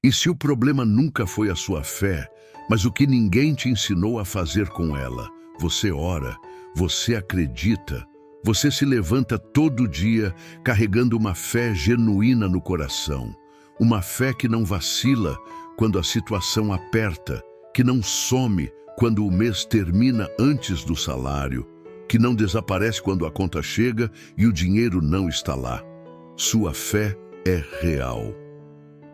E se o problema nunca foi a sua fé, mas o que ninguém te ensinou a fazer com ela? Você ora, você acredita, você se levanta todo dia carregando uma fé genuína no coração. Uma fé que não vacila quando a situação aperta, que não some quando o mês termina antes do salário, que não desaparece quando a conta chega e o dinheiro não está lá. Sua fé é real.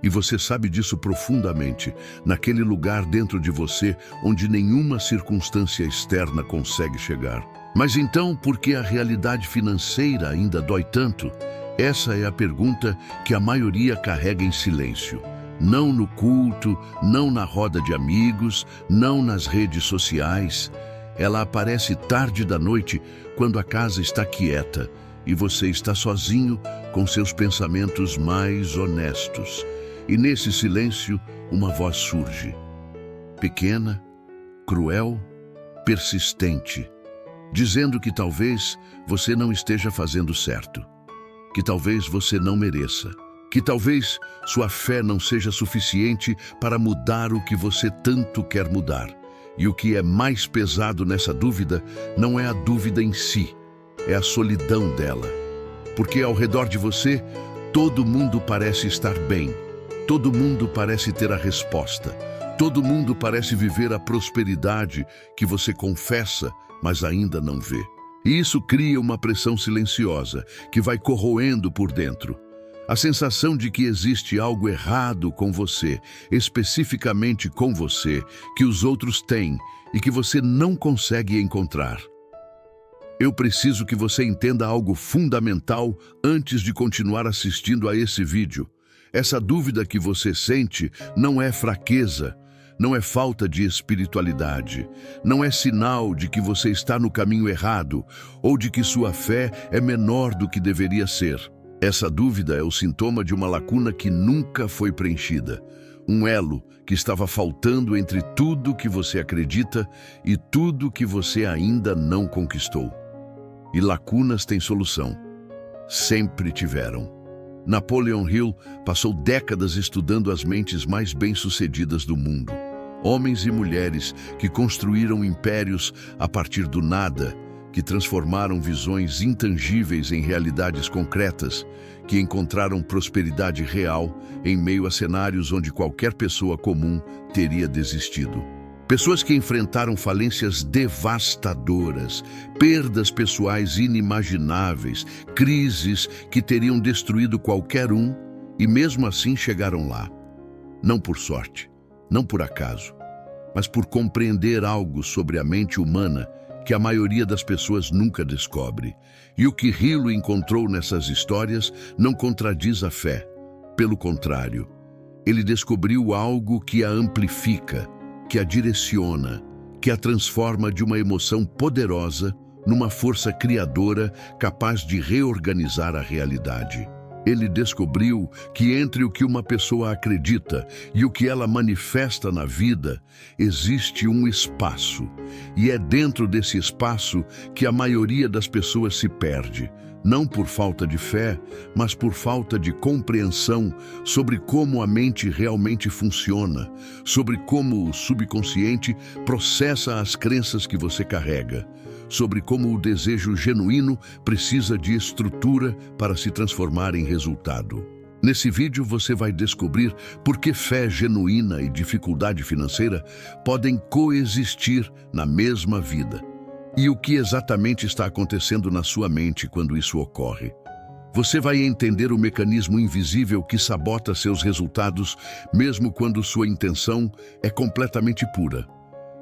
E você sabe disso profundamente, naquele lugar dentro de você onde nenhuma circunstância externa consegue chegar. Mas então, por que a realidade financeira ainda dói tanto? Essa é a pergunta que a maioria carrega em silêncio. Não no culto, não na roda de amigos, não nas redes sociais. Ela aparece tarde da noite, quando a casa está quieta e você está sozinho com seus pensamentos mais honestos. E nesse silêncio, uma voz surge. Pequena, cruel, persistente, dizendo que talvez você não esteja fazendo certo, que talvez você não mereça, que talvez sua fé não seja suficiente para mudar o que você tanto quer mudar. E o que é mais pesado nessa dúvida não é a dúvida em si, é a solidão dela. Porque ao redor de você, todo mundo parece estar bem. Todo mundo parece ter a resposta. Todo mundo parece viver a prosperidade que você confessa, mas ainda não vê. E isso cria uma pressão silenciosa que vai corroendo por dentro. A sensação de que existe algo errado com você, especificamente com você, que os outros têm e que você não consegue encontrar. Eu preciso que você entenda algo fundamental antes de continuar assistindo a esse vídeo. Essa dúvida que você sente não é fraqueza, não é falta de espiritualidade, não é sinal de que você está no caminho errado ou de que sua fé é menor do que deveria ser. Essa dúvida é o sintoma de uma lacuna que nunca foi preenchida, um elo que estava faltando entre tudo que você acredita e tudo que você ainda não conquistou. E lacunas têm solução. Sempre tiveram. Napoleon Hill passou décadas estudando as mentes mais bem-sucedidas do mundo. Homens e mulheres que construíram impérios a partir do nada, que transformaram visões intangíveis em realidades concretas, que encontraram prosperidade real em meio a cenários onde qualquer pessoa comum teria desistido. Pessoas que enfrentaram falências devastadoras, perdas pessoais inimagináveis, crises que teriam destruído qualquer um e mesmo assim chegaram lá. Não por sorte, não por acaso, mas por compreender algo sobre a mente humana que a maioria das pessoas nunca descobre. E o que Hilo encontrou nessas histórias não contradiz a fé. Pelo contrário, ele descobriu algo que a amplifica, que a direciona, que a transforma de uma emoção poderosa numa força criadora capaz de reorganizar a realidade. Ele descobriu que entre o que uma pessoa acredita e o que ela manifesta na vida, existe um espaço. E é dentro desse espaço que a maioria das pessoas se perde, não por falta de fé, mas por falta de compreensão sobre como a mente realmente funciona, sobre como o subconsciente processa as crenças que você carrega, sobre como o desejo genuíno precisa de estrutura para se transformar em resultado. Nesse vídeo você vai descobrir por que fé genuína e dificuldade financeira podem coexistir na mesma vida. E o que exatamente está acontecendo na sua mente quando isso ocorre. Você vai entender o mecanismo invisível que sabota seus resultados, mesmo quando sua intenção é completamente pura.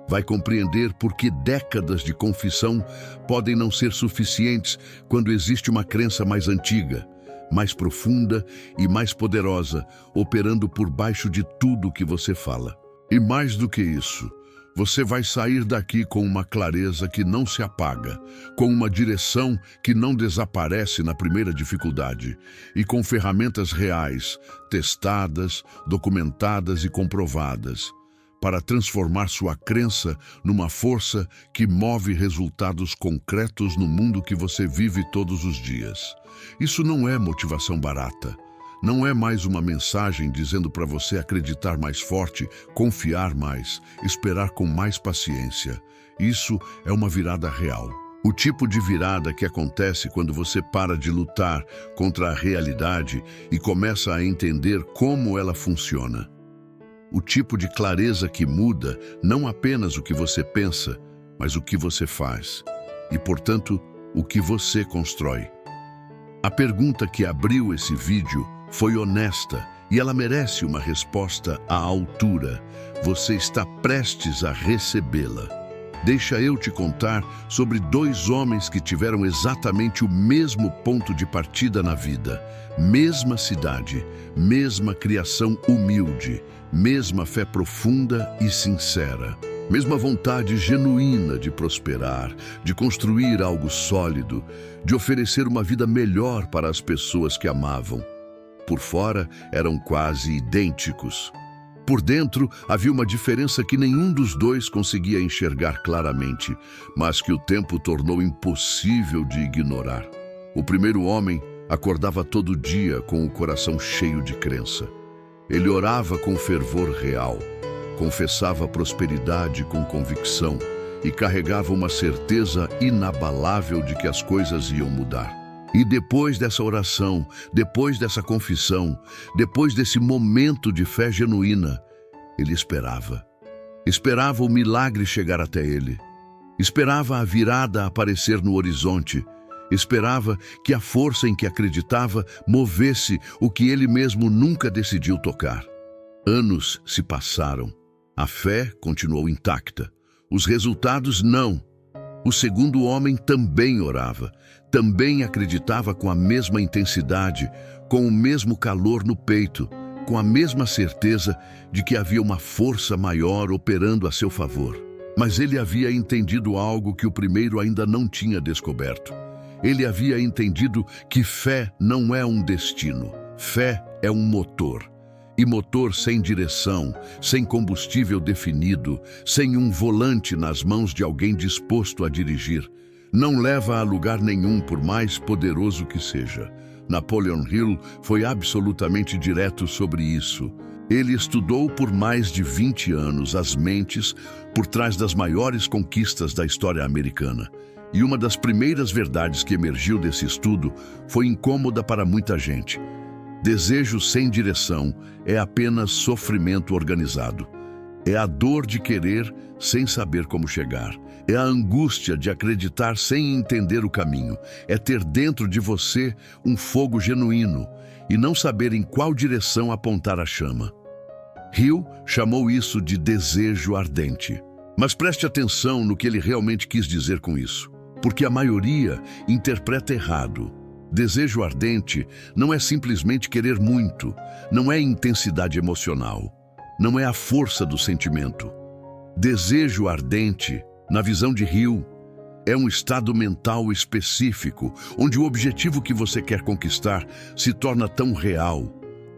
Vai compreender por que décadas de confissão podem não ser suficientes quando existe uma crença mais antiga, mais profunda e mais poderosa, operando por baixo de tudo que você fala. E mais do que isso, você vai sair daqui com uma clareza que não se apaga, com uma direção que não desaparece na primeira dificuldade e com ferramentas reais, testadas, documentadas e comprovadas, para transformar sua crença numa força que move resultados concretos no mundo que você vive todos os dias. Isso não é motivação barata. Não é mais uma mensagem dizendo para você acreditar mais forte, confiar mais, esperar com mais paciência. Isso é uma virada real. O tipo de virada que acontece quando você para de lutar contra a realidade e começa a entender como ela funciona. O tipo de clareza que muda não apenas o que você pensa, mas o que você faz. E, portanto, o que você constrói. A pergunta que abriu esse vídeo foi honesta e ela merece uma resposta à altura. Você está prestes a recebê-la. Deixa eu te contar sobre dois homens que tiveram exatamente o mesmo ponto de partida na vida. Mesma cidade, mesma criação humilde, mesma fé profunda e sincera. Mesma vontade genuína de prosperar, de construir algo sólido, de oferecer uma vida melhor para as pessoas que amavam. Por fora, eram quase idênticos. Por dentro, havia uma diferença que nenhum dos dois conseguia enxergar claramente, mas que o tempo tornou impossível de ignorar. O primeiro homem acordava todo dia com o coração cheio de crença. Ele orava com fervor real, confessava a prosperidade com convicção e carregava uma certeza inabalável de que as coisas iam mudar. E depois dessa oração, depois dessa confissão, depois desse momento de fé genuína, ele esperava. Esperava o milagre chegar até ele. Esperava a virada aparecer no horizonte. Esperava que a força em que acreditava movesse o que ele mesmo nunca decidiu tocar. Anos se passaram. A fé continuou intacta. Os resultados não. O segundo homem também orava, também acreditava com a mesma intensidade, com o mesmo calor no peito, com a mesma certeza de que havia uma força maior operando a seu favor. Mas ele havia entendido algo que o primeiro ainda não tinha descoberto. Ele havia entendido que fé não é um destino, fé é um motor. E motor sem direção, sem combustível definido, sem um volante nas mãos de alguém disposto a dirigir, não leva a lugar nenhum por mais poderoso que seja. Napoleon Hill foi absolutamente direto sobre isso. Ele estudou por mais de 20 anos as mentes por trás das maiores conquistas da história americana. E uma das primeiras verdades que emergiu desse estudo foi incômoda para muita gente. Desejo sem direção é apenas sofrimento organizado. É a dor de querer sem saber como chegar. É a angústia de acreditar sem entender o caminho. É ter dentro de você um fogo genuíno e não saber em qual direção apontar a chama. Hill chamou isso de desejo ardente. Mas preste atenção no que ele realmente quis dizer com isso, porque a maioria interpreta errado. Desejo ardente não é simplesmente querer muito, não é intensidade emocional, não é a força do sentimento. Desejo ardente, na visão de Hill, é um estado mental específico, onde o objetivo que você quer conquistar se torna tão real,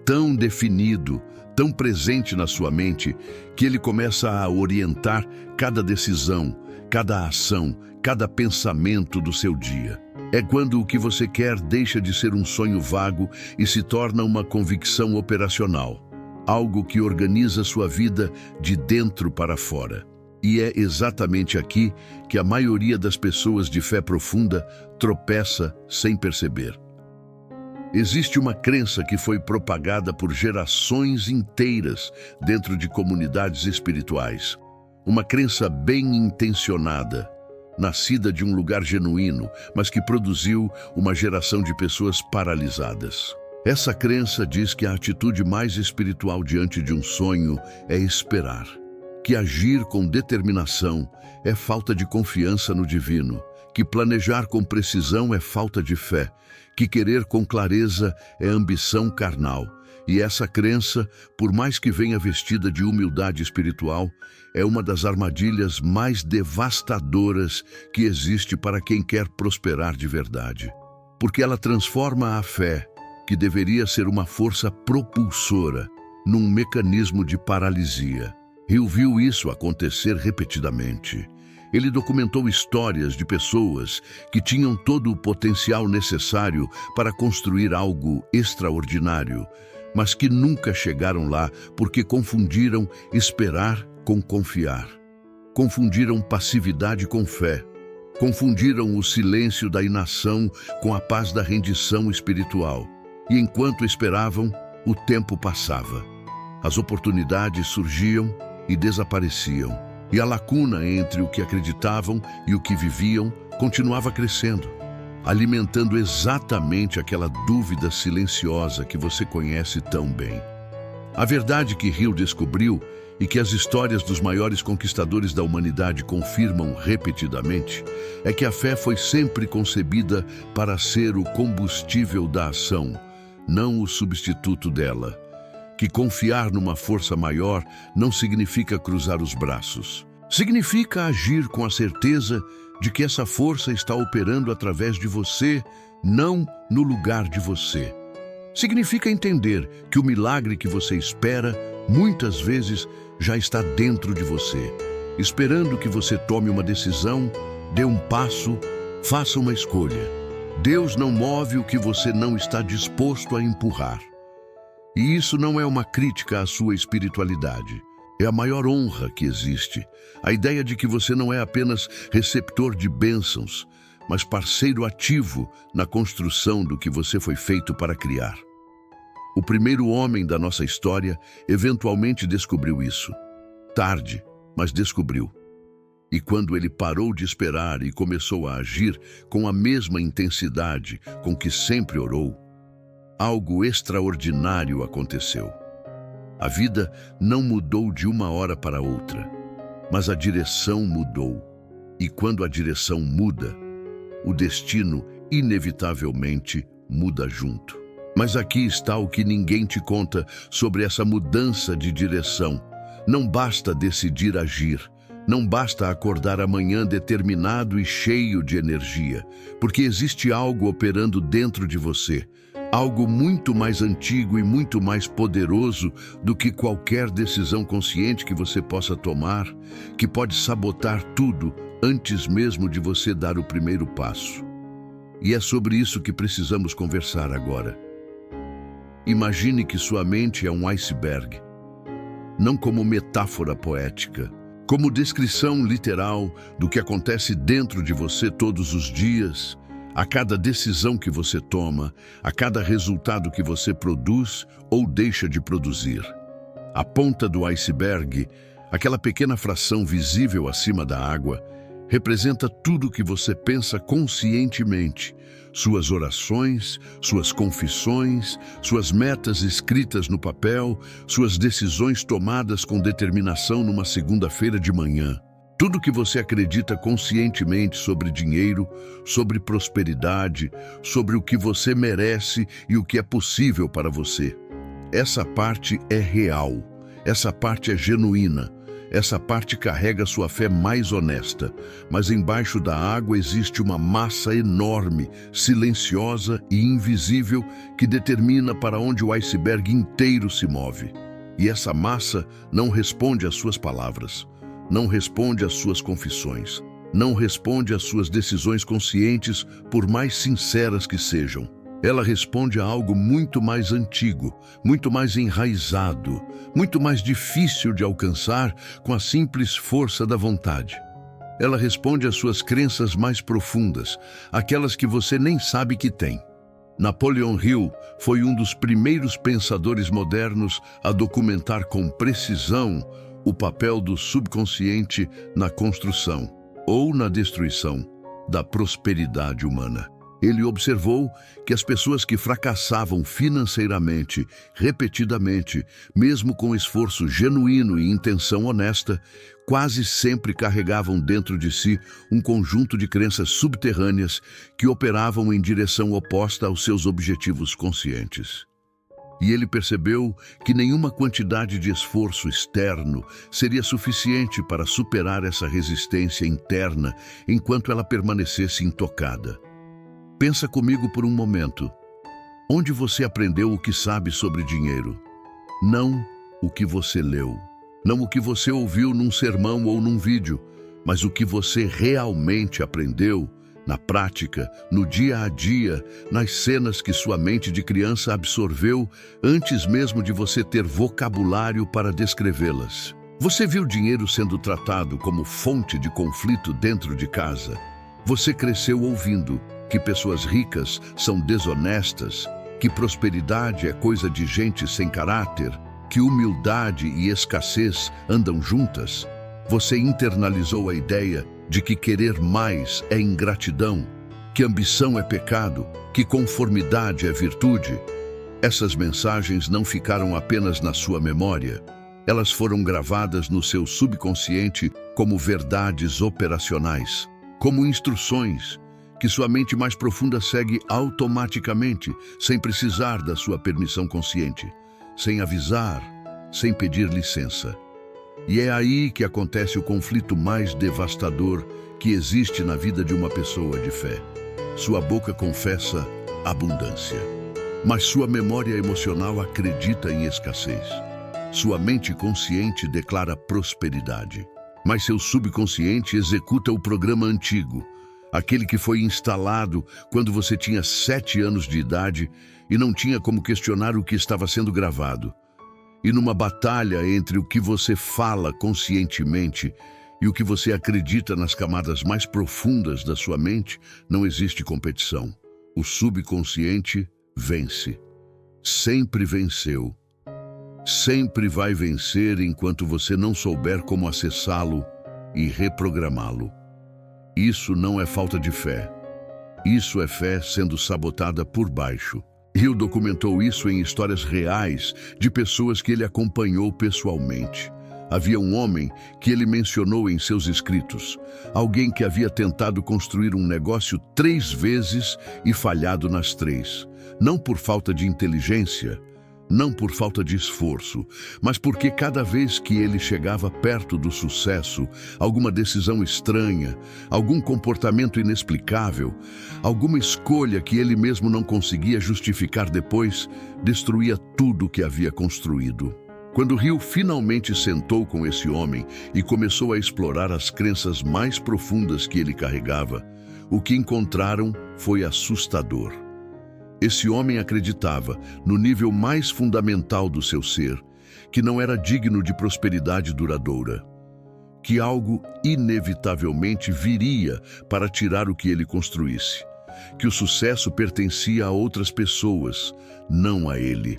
tão definido, tão presente na sua mente, que ele começa a orientar cada decisão, cada ação, cada pensamento do seu dia. É quando o que você quer deixa de ser um sonho vago e se torna uma convicção operacional, algo que organiza sua vida de dentro para fora. E é exatamente aqui que a maioria das pessoas de fé profunda tropeça sem perceber. Existe uma crença que foi propagada por gerações inteiras dentro de comunidades espirituais. Uma crença bem intencionada, nascida de um lugar genuíno, mas que produziu uma geração de pessoas paralisadas. Essa crença diz que a atitude mais espiritual diante de um sonho é esperar, que agir com determinação é falta de confiança no divino, que planejar com precisão é falta de fé, que querer com clareza é ambição carnal. E essa crença, por mais que venha vestida de humildade espiritual, é uma das armadilhas mais devastadoras que existe para quem quer prosperar de verdade. Porque ela transforma a fé, que deveria ser uma força propulsora, num mecanismo de paralisia. Hill viu isso acontecer repetidamente. Ele documentou histórias de pessoas que tinham todo o potencial necessário para construir algo extraordinário, mas que nunca chegaram lá porque confundiram esperar com confiar. Confundiram passividade com fé. Confundiram o silêncio da inação com a paz da rendição espiritual. E enquanto esperavam, o tempo passava. As oportunidades surgiam e desapareciam. E a lacuna entre o que acreditavam e o que viviam continuava crescendo, alimentando exatamente aquela dúvida silenciosa que você conhece tão bem. A verdade que Hill descobriu e que as histórias dos maiores conquistadores da humanidade confirmam repetidamente é que a fé foi sempre concebida para ser o combustível da ação, não o substituto dela. Que confiar numa força maior não significa cruzar os braços. Significa agir com a certeza de que essa força está operando através de você, não no lugar de você. Significa entender que o milagre que você espera, muitas vezes, já está dentro de você, esperando que você tome uma decisão, dê um passo, faça uma escolha. Deus não move o que você não está disposto a empurrar. E isso não é uma crítica à sua espiritualidade. É a maior honra que existe. A ideia de que você não é apenas receptor de bênçãos, mas parceiro ativo na construção do que você foi feito para criar. O primeiro homem da nossa história eventualmente descobriu isso. Tarde, mas descobriu. E quando ele parou de esperar e começou a agir com a mesma intensidade com que sempre orou, algo extraordinário aconteceu. A vida não mudou de uma hora para outra, mas a direção mudou. E quando a direção muda, o destino inevitavelmente muda junto. Mas aqui está o que ninguém te conta sobre essa mudança de direção. Não basta decidir agir. Não basta acordar amanhã determinado e cheio de energia, porque existe algo operando dentro de você. Algo muito mais antigo e muito mais poderoso do que qualquer decisão consciente que você possa tomar, que pode sabotar tudo antes mesmo de você dar o primeiro passo. E é sobre isso que precisamos conversar agora. Imagine que sua mente é um iceberg, não como metáfora poética, como descrição literal do que acontece dentro de você todos os dias, a cada decisão que você toma, a cada resultado que você produz ou deixa de produzir. A ponta do iceberg, aquela pequena fração visível acima da água, representa tudo o que você pensa conscientemente, suas orações, suas confissões, suas metas escritas no papel, suas decisões tomadas com determinação numa segunda-feira de manhã. Tudo que você acredita conscientemente sobre dinheiro, sobre prosperidade, sobre o que você merece e o que é possível para você. Essa parte é real, essa parte é genuína, essa parte carrega sua fé mais honesta, mas embaixo da água existe uma massa enorme, silenciosa e invisível que determina para onde o iceberg inteiro se move. E essa massa não responde às suas palavras. Não responde às suas confissões, não responde às suas decisões conscientes, por mais sinceras que sejam. Ela responde a algo muito mais antigo, muito mais enraizado, muito mais difícil de alcançar com a simples força da vontade. Ela responde às suas crenças mais profundas, aquelas que você nem sabe que tem. Napoleon Hill foi um dos primeiros pensadores modernos a documentar com precisão o papel do subconsciente na construção ou na destruição da prosperidade humana. Ele observou que as pessoas que fracassavam financeiramente, repetidamente, mesmo com esforço genuíno e intenção honesta, quase sempre carregavam dentro de si um conjunto de crenças subterrâneas que operavam em direção oposta aos seus objetivos conscientes. E ele percebeu que nenhuma quantidade de esforço externo seria suficiente para superar essa resistência interna enquanto ela permanecesse intocada. Pensa comigo por um momento. Onde você aprendeu o que sabe sobre dinheiro? Não o que você leu. Não o que você ouviu num sermão ou num vídeo, mas o que você realmente aprendeu na prática, no dia a dia, nas cenas que sua mente de criança absorveu antes mesmo de você ter vocabulário para descrevê-las. Você viu dinheiro sendo tratado como fonte de conflito dentro de casa. Você cresceu ouvindo que pessoas ricas são desonestas, que prosperidade é coisa de gente sem caráter, que humildade e escassez andam juntas. Você internalizou a ideia de que querer mais é ingratidão, que ambição é pecado, que conformidade é virtude. Essas mensagens não ficaram apenas na sua memória, elas foram gravadas no seu subconsciente como verdades operacionais, como instruções que sua mente mais profunda segue automaticamente, sem precisar da sua permissão consciente, sem avisar, sem pedir licença. E é aí que acontece o conflito mais devastador que existe na vida de uma pessoa de fé. Sua boca confessa abundância, mas sua memória emocional acredita em escassez. Sua mente consciente declara prosperidade, mas seu subconsciente executa o programa antigo, aquele que foi instalado quando você tinha 7 anos de idade e não tinha como questionar o que estava sendo gravado. E numa batalha entre o que você fala conscientemente e o que você acredita nas camadas mais profundas da sua mente, não existe competição. O subconsciente vence. Sempre venceu. Sempre vai vencer enquanto você não souber como acessá-lo e reprogramá-lo. Isso não é falta de fé. Isso é fé sendo sabotada por baixo. Hill documentou isso em histórias reais de pessoas que ele acompanhou pessoalmente. Havia um homem que ele mencionou em seus escritos, alguém que havia tentado construir um negócio 3 vezes e falhado nas 3, não por falta de inteligência, não por falta de esforço, mas porque cada vez que ele chegava perto do sucesso, alguma decisão estranha, algum comportamento inexplicável, alguma escolha que ele mesmo não conseguia justificar depois, destruía tudo o que havia construído. Quando Hill finalmente sentou com esse homem e começou a explorar as crenças mais profundas que ele carregava, o que encontraram foi assustador. Esse homem acreditava, no nível mais fundamental do seu ser, que não era digno de prosperidade duradoura, que algo inevitavelmente viria para tirar o que ele construísse, que o sucesso pertencia a outras pessoas, não a ele.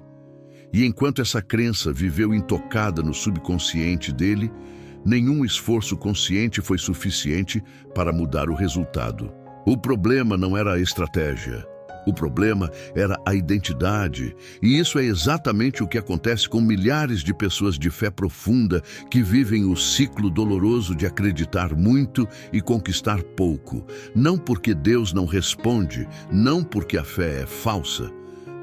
E enquanto essa crença viveu intocada no subconsciente dele, nenhum esforço consciente foi suficiente para mudar o resultado. O problema não era a estratégia. O problema era a identidade, e isso é exatamente o que acontece com milhares de pessoas de fé profunda que vivem o ciclo doloroso de acreditar muito e conquistar pouco. Não porque Deus não responde, não porque a fé é falsa,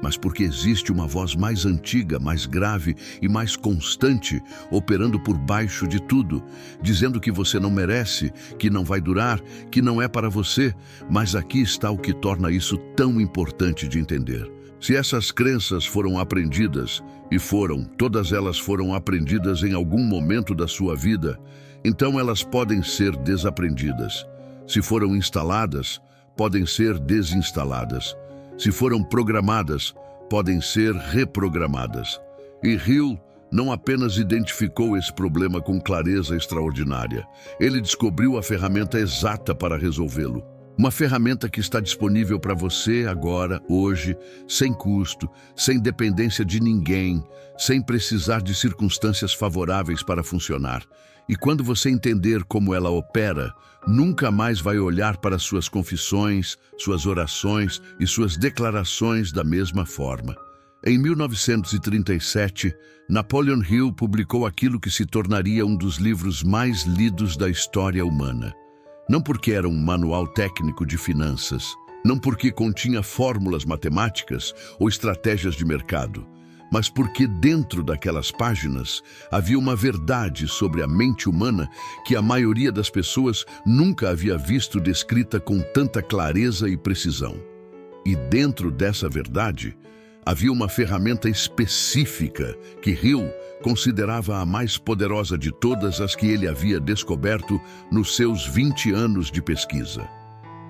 mas porque existe uma voz mais antiga, mais grave e mais constante, operando por baixo de tudo, dizendo que você não merece, que não vai durar, que não é para você. Mas aqui está o que torna isso tão importante de entender. Se essas crenças foram aprendidas, e todas elas foram aprendidas em algum momento da sua vida, então elas podem ser desaprendidas. Se foram instaladas, podem ser desinstaladas. Se foram programadas, podem ser reprogramadas. E Hill não apenas identificou esse problema com clareza extraordinária, ele descobriu a ferramenta exata para resolvê-lo. Uma ferramenta que está disponível para você agora, hoje, sem custo, sem dependência de ninguém, sem precisar de circunstâncias favoráveis para funcionar. E quando você entender como ela opera, nunca mais vai olhar para suas confissões, suas orações e suas declarações da mesma forma. Em 1937, Napoleon Hill publicou aquilo que se tornaria um dos livros mais lidos da história humana. Não porque era um manual técnico de finanças, não porque continha fórmulas matemáticas ou estratégias de mercado, mas porque dentro daquelas páginas havia uma verdade sobre a mente humana que a maioria das pessoas nunca havia visto descrita com tanta clareza e precisão. E dentro dessa verdade, havia uma ferramenta específica que Hill considerava a mais poderosa de todas as que ele havia descoberto nos seus 20 anos de pesquisa.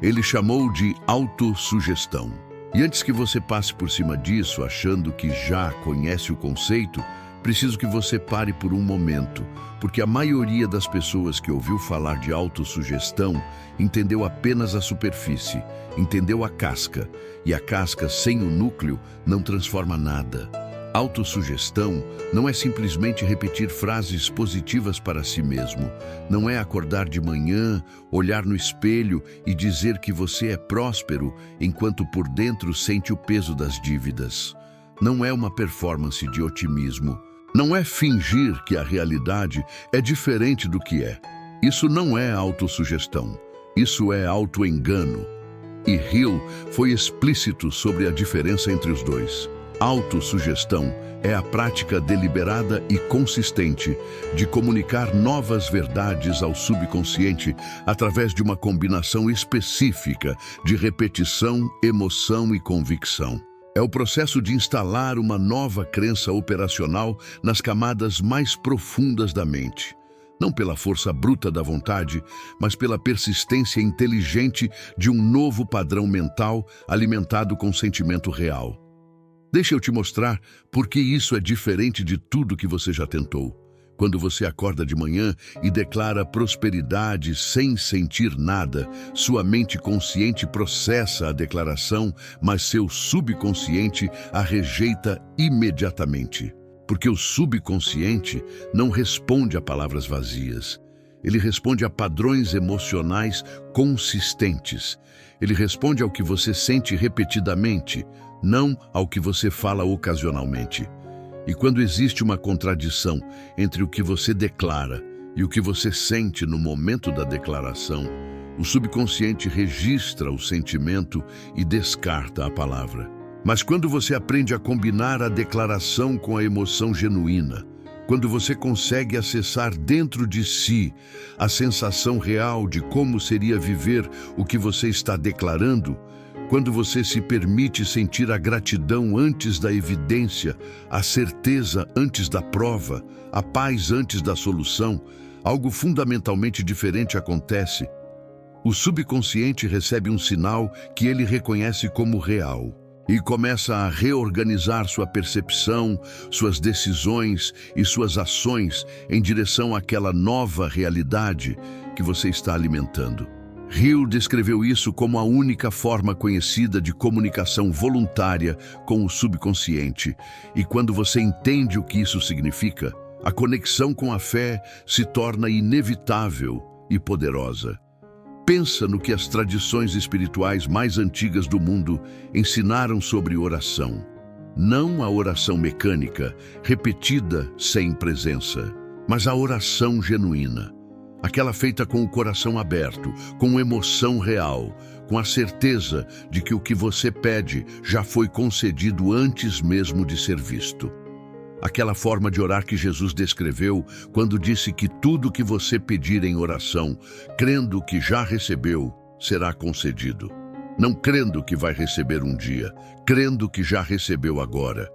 Ele chamou de autossugestão. E antes que você passe por cima disso, achando que já conhece o conceito, preciso que você pare por um momento, porque a maioria das pessoas que ouviu falar de autossugestão entendeu apenas a superfície, entendeu a casca, e a casca sem o núcleo não transforma nada. Autossugestão não é simplesmente repetir frases positivas para si mesmo. Não é acordar de manhã, olhar no espelho e dizer que você é próspero, enquanto por dentro sente o peso das dívidas. Não é uma performance de otimismo. Não é fingir que a realidade é diferente do que é. Isso não é autossugestão. Isso é autoengano. E Hill foi explícito sobre a diferença entre os dois. Autossugestão é a prática deliberada e consistente de comunicar novas verdades ao subconsciente através de uma combinação específica de repetição, emoção e convicção. É o processo de instalar uma nova crença operacional nas camadas mais profundas da mente. Não pela força bruta da vontade, mas pela persistência inteligente de um novo padrão mental alimentado com sentimento real. Deixa eu te mostrar por que isso é diferente de tudo que você já tentou. Quando você acorda de manhã e declara prosperidade sem sentir nada, sua mente consciente processa a declaração, mas seu subconsciente a rejeita imediatamente. Porque o subconsciente não responde a palavras vazias. Ele responde a padrões emocionais consistentes. Ele responde ao que você sente repetidamente, não ao que você fala ocasionalmente. E quando existe uma contradição entre o que você declara e o que você sente no momento da declaração, o subconsciente registra o sentimento e descarta a palavra. Mas quando você aprende a combinar a declaração com a emoção genuína, quando você consegue acessar dentro de si a sensação real de como seria viver o que você está declarando, quando você se permite sentir a gratidão antes da evidência, a certeza antes da prova, a paz antes da solução, algo fundamentalmente diferente acontece. O subconsciente recebe um sinal que ele reconhece como real e começa a reorganizar sua percepção, suas decisões e suas ações em direção àquela nova realidade que você está alimentando. Hill descreveu isso como a única forma conhecida de comunicação voluntária com o subconsciente, e quando você entende o que isso significa, a conexão com a fé se torna inevitável e poderosa. Pensa no que as tradições espirituais mais antigas do mundo ensinaram sobre oração. Não a oração mecânica, repetida sem presença, mas a oração genuína. Aquela feita com o coração aberto, com emoção real, com a certeza de que o que você pede já foi concedido antes mesmo de ser visto. Aquela forma de orar que Jesus descreveu quando disse que tudo que você pedir em oração, crendo que já recebeu, será concedido. Não crendo que vai receber um dia, crendo que já recebeu agora.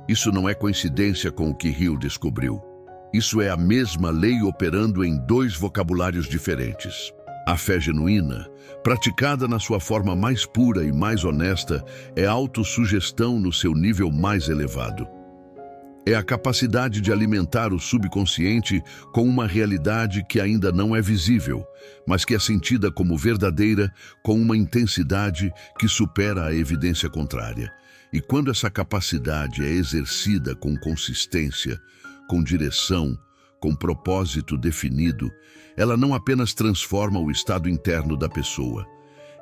Isso não é coincidência com o que Hill descobriu. Isso é a mesma lei operando em dois vocabulários diferentes. A fé genuína, praticada na sua forma mais pura e mais honesta, é autossugestão no seu nível mais elevado. É a capacidade de alimentar o subconsciente com uma realidade que ainda não é visível, mas que é sentida como verdadeira com uma intensidade que supera a evidência contrária. E quando essa capacidade é exercida com consistência, com direção, com propósito definido, ela não apenas transforma o estado interno da pessoa,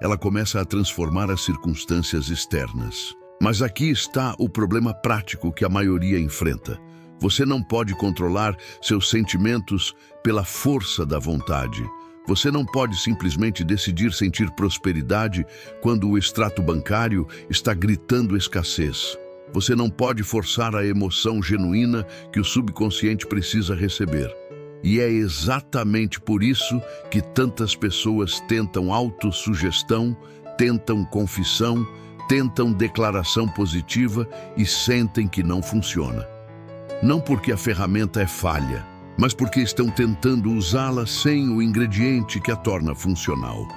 ela começa a transformar as circunstâncias externas. Mas aqui está o problema prático que a maioria enfrenta. Você não pode controlar seus sentimentos pela força da vontade. Você não pode simplesmente decidir sentir prosperidade quando o extrato bancário está gritando escassez. Você não pode forçar a emoção genuína que o subconsciente precisa receber. E é exatamente por isso que tantas pessoas tentam autossugestão, tentam confissão, tentam declaração positiva e sentem que não funciona. não porque a ferramenta é falha, mas porque estão tentando usá-la sem o ingrediente que a torna funcional.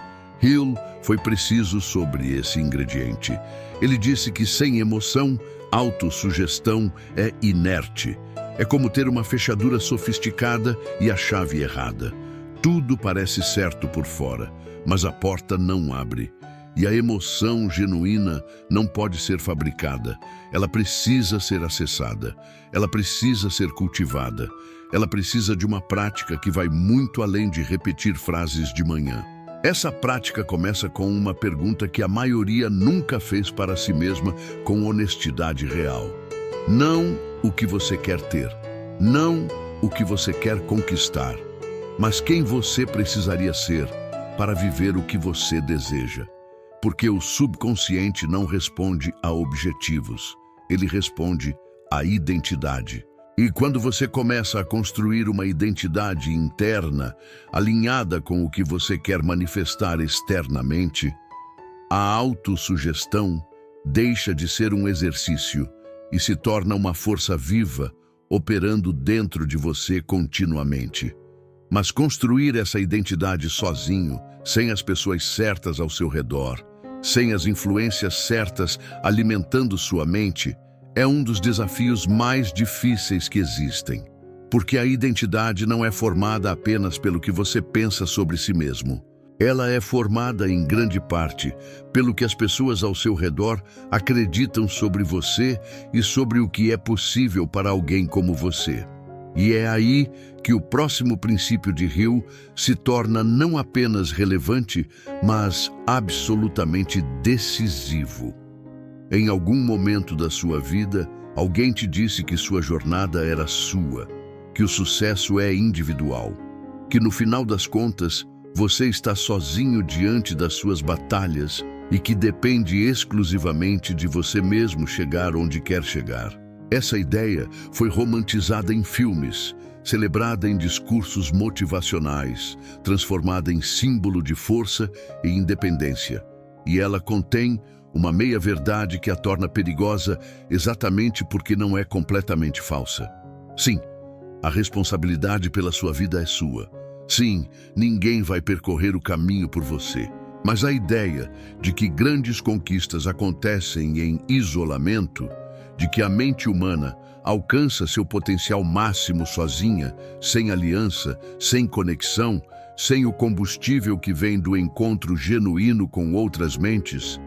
Hill foi preciso sobre esse ingrediente. Ele disse que sem emoção, autossugestão é inerte. É como ter uma fechadura sofisticada e a chave errada. Tudo parece certo por fora, mas a porta não abre. E a emoção genuína não pode ser fabricada. Ela precisa ser acessada. Ela precisa ser cultivada. Ela precisa de uma prática que vai muito além de repetir frases de manhã. Essa prática começa com uma pergunta que a maioria nunca fez para si mesma com honestidade real. Não o que você quer ter. Não o que você quer conquistar. Mas quem você precisaria ser para viver o que você deseja. Porque o subconsciente não responde a objetivos, ele responde à identidade. E quando você começa a construir uma identidade interna, alinhada com o que você quer manifestar externamente, a autossugestão deixa de ser um exercício e se torna uma força viva, operando dentro de você continuamente. Mas construir essa identidade sozinho, sem as pessoas certas ao seu redor, sem as influências certas alimentando sua mente, é um dos desafios mais difíceis que existem. Porque a identidade não é formada apenas pelo que você pensa sobre si mesmo. Ela é formada em grande parte pelo que as pessoas ao seu redor acreditam sobre você e sobre o que é possível para alguém como você. E é aí que o próximo princípio de Hill se torna não apenas relevante, mas absolutamente decisivo. Em algum momento da sua vida, alguém te disse que sua jornada era sua, que o sucesso é individual, que no final das contas, você está sozinho diante das suas batalhas e que depende exclusivamente de você mesmo chegar onde quer chegar. Essa ideia foi romantizada em filmes, celebrada em discursos motivacionais, transformada em símbolo de força e independência. E ela contém uma meia-verdade que a torna perigosa exatamente porque não é completamente falsa. Sim, a responsabilidade pela sua vida é sua. Sim, ninguém vai percorrer o caminho por você. Mas a ideia de que grandes conquistas acontecem em isolamento, de que a mente humana alcança seu potencial máximo sozinha, sem aliança, sem conexão, sem o combustível que vem do encontro genuíno com outras mentes,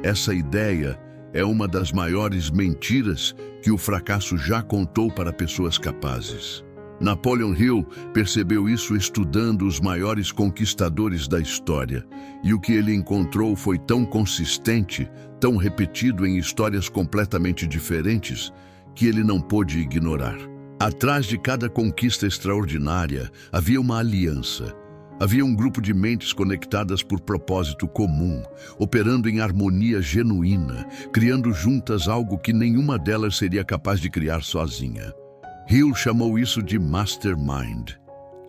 essa ideia é uma das maiores mentiras que o fracasso já contou para pessoas capazes. Napoleon Hill percebeu isso estudando os maiores conquistadores da história, e o que ele encontrou foi tão consistente, tão repetido em histórias completamente diferentes, que ele não pôde ignorar. Atrás de cada conquista extraordinária havia uma aliança. Havia um grupo de mentes conectadas por propósito comum, operando em harmonia genuína, criando juntas algo que nenhuma delas seria capaz de criar sozinha. Hill chamou isso de mastermind,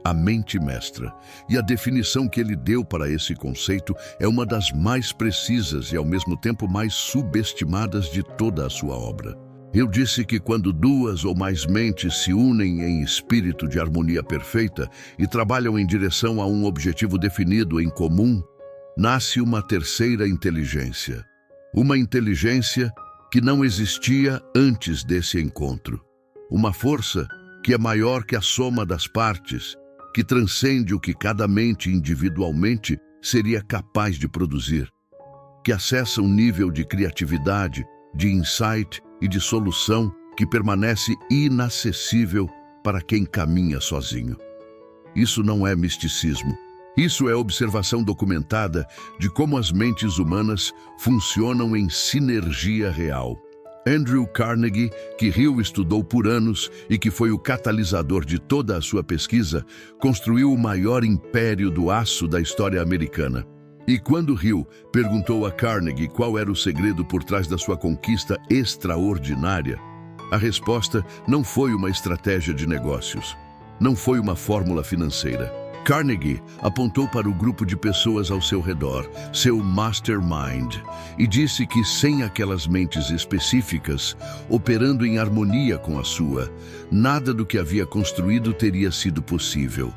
a mente mestra, e a definição que ele deu para esse conceito é uma das mais precisas e ao mesmo tempo mais subestimadas de toda a sua obra. Hill disse que quando duas ou mais mentes se unem em espírito de harmonia perfeita e trabalham em direção a um objetivo definido em comum, nasce uma terceira inteligência. Uma inteligência que não existia antes desse encontro. Uma força que é maior que a soma das partes, que transcende o que cada mente individualmente seria capaz de produzir, que acessa um nível de criatividade, de insight e de solução que permanece inacessível para quem caminha sozinho. Isso não é misticismo. Isso é observação documentada de como as mentes humanas funcionam em sinergia real. Andrew Carnegie, que Hill estudou por anos e que foi o catalisador de toda a sua pesquisa, construiu o maior império do aço da história americana. E quando Hill perguntou a Carnegie qual era o segredo por trás da sua conquista extraordinária, a resposta não foi uma estratégia de negócios, não foi uma fórmula financeira. Carnegie apontou para o grupo de pessoas ao seu redor, seu mastermind, e disse que sem aquelas mentes específicas, operando em harmonia com a sua, nada do que havia construído teria sido possível.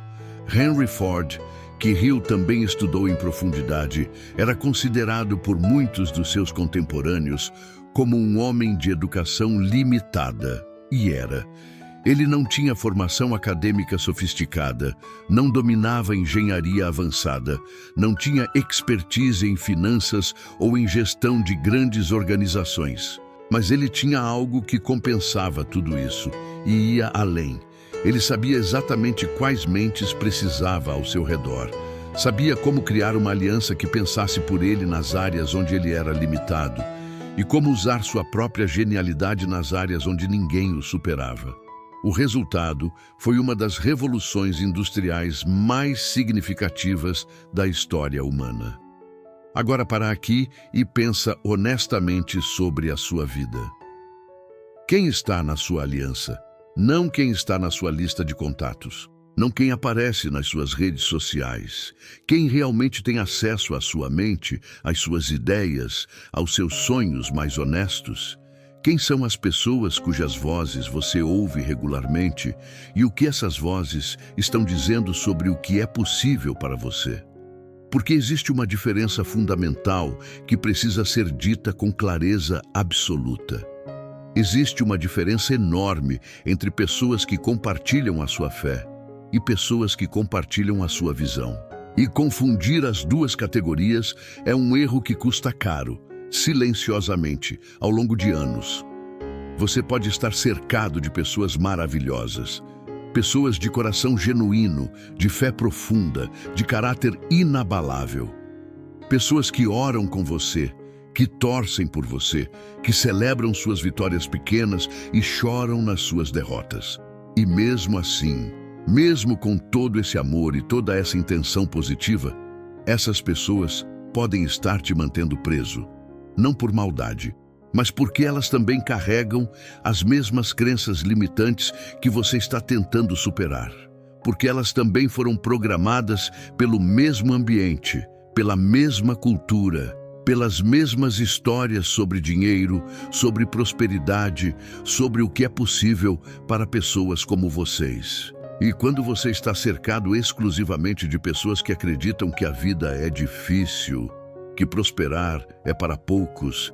Henry Ford, que Hill também estudou em profundidade, era considerado por muitos dos seus contemporâneos como um homem de educação limitada, e era. Ele não tinha formação acadêmica sofisticada, não dominava engenharia avançada, não tinha expertise em finanças ou em gestão de grandes organizações. Mas ele tinha algo que compensava tudo isso e ia além. Ele sabia exatamente quais mentes precisava ao seu redor. Sabia como criar uma aliança que pensasse por ele nas áreas onde ele era limitado e como usar sua própria genialidade nas áreas onde ninguém o superava. O resultado foi uma das revoluções industriais mais significativas da história humana. Agora para aqui e pensa honestamente sobre a sua vida. Quem está na sua aliança? Não quem está na sua lista de contatos. Não quem aparece nas suas redes sociais. Quem realmente tem acesso à sua mente, às suas ideias, aos seus sonhos mais honestos. Quem são as pessoas cujas vozes você ouve regularmente e o que essas vozes estão dizendo sobre o que é possível para você? Porque existe uma diferença fundamental que precisa ser dita com clareza absoluta. Existe uma diferença enorme entre pessoas que compartilham a sua fé e pessoas que compartilham a sua visão. E confundir as duas categorias é um erro que custa caro. Silenciosamente, ao longo de anos. Você pode estar cercado de pessoas maravilhosas, pessoas de coração genuíno, de fé profunda, de caráter inabalável. Pessoas que oram com você, que torcem por você, que celebram suas vitórias pequenas e choram nas suas derrotas. E mesmo assim, mesmo com todo esse amor e toda essa intenção positiva, essas pessoas podem estar te mantendo preso. Não por maldade, mas porque elas também carregam as mesmas crenças limitantes que você está tentando superar. Porque elas também foram programadas pelo mesmo ambiente, pela mesma cultura, pelas mesmas histórias sobre dinheiro, sobre prosperidade, sobre o que é possível para pessoas como vocês. E quando você está cercado exclusivamente de pessoas que acreditam que a vida é difícil, que prosperar é para poucos,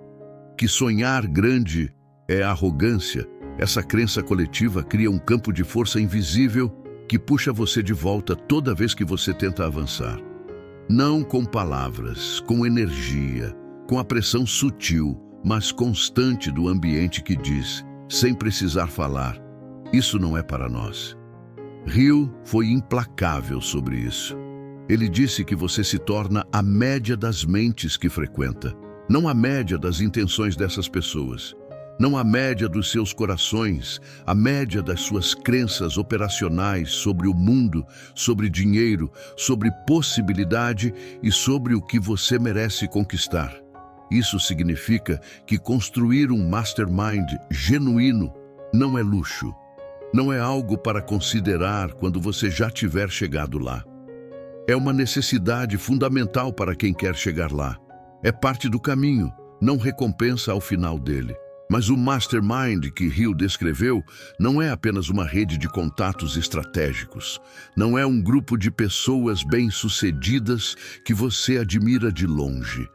que sonhar grande é arrogância, essa crença coletiva cria um campo de força invisível que puxa você de volta toda vez que você tenta avançar. Não com palavras, com energia, com a pressão sutil, mas constante do ambiente que diz, sem precisar falar, isso não é para nós. Hill foi implacável sobre isso. Ele disse que você se torna a média das mentes que frequenta, não a média das intenções dessas pessoas, não a média dos seus corações, a média das suas crenças operacionais sobre o mundo, sobre dinheiro, sobre possibilidade e sobre o que você merece conquistar. Isso significa que construir um mastermind genuíno não é luxo, não é algo para considerar quando você já tiver chegado lá. É uma necessidade fundamental para quem quer chegar lá. É parte do caminho, não recompensa ao final dele. Mas o mastermind que Hill descreveu não é apenas uma rede de contatos estratégicos. Não é um grupo de pessoas bem-sucedidas que você admira de longe.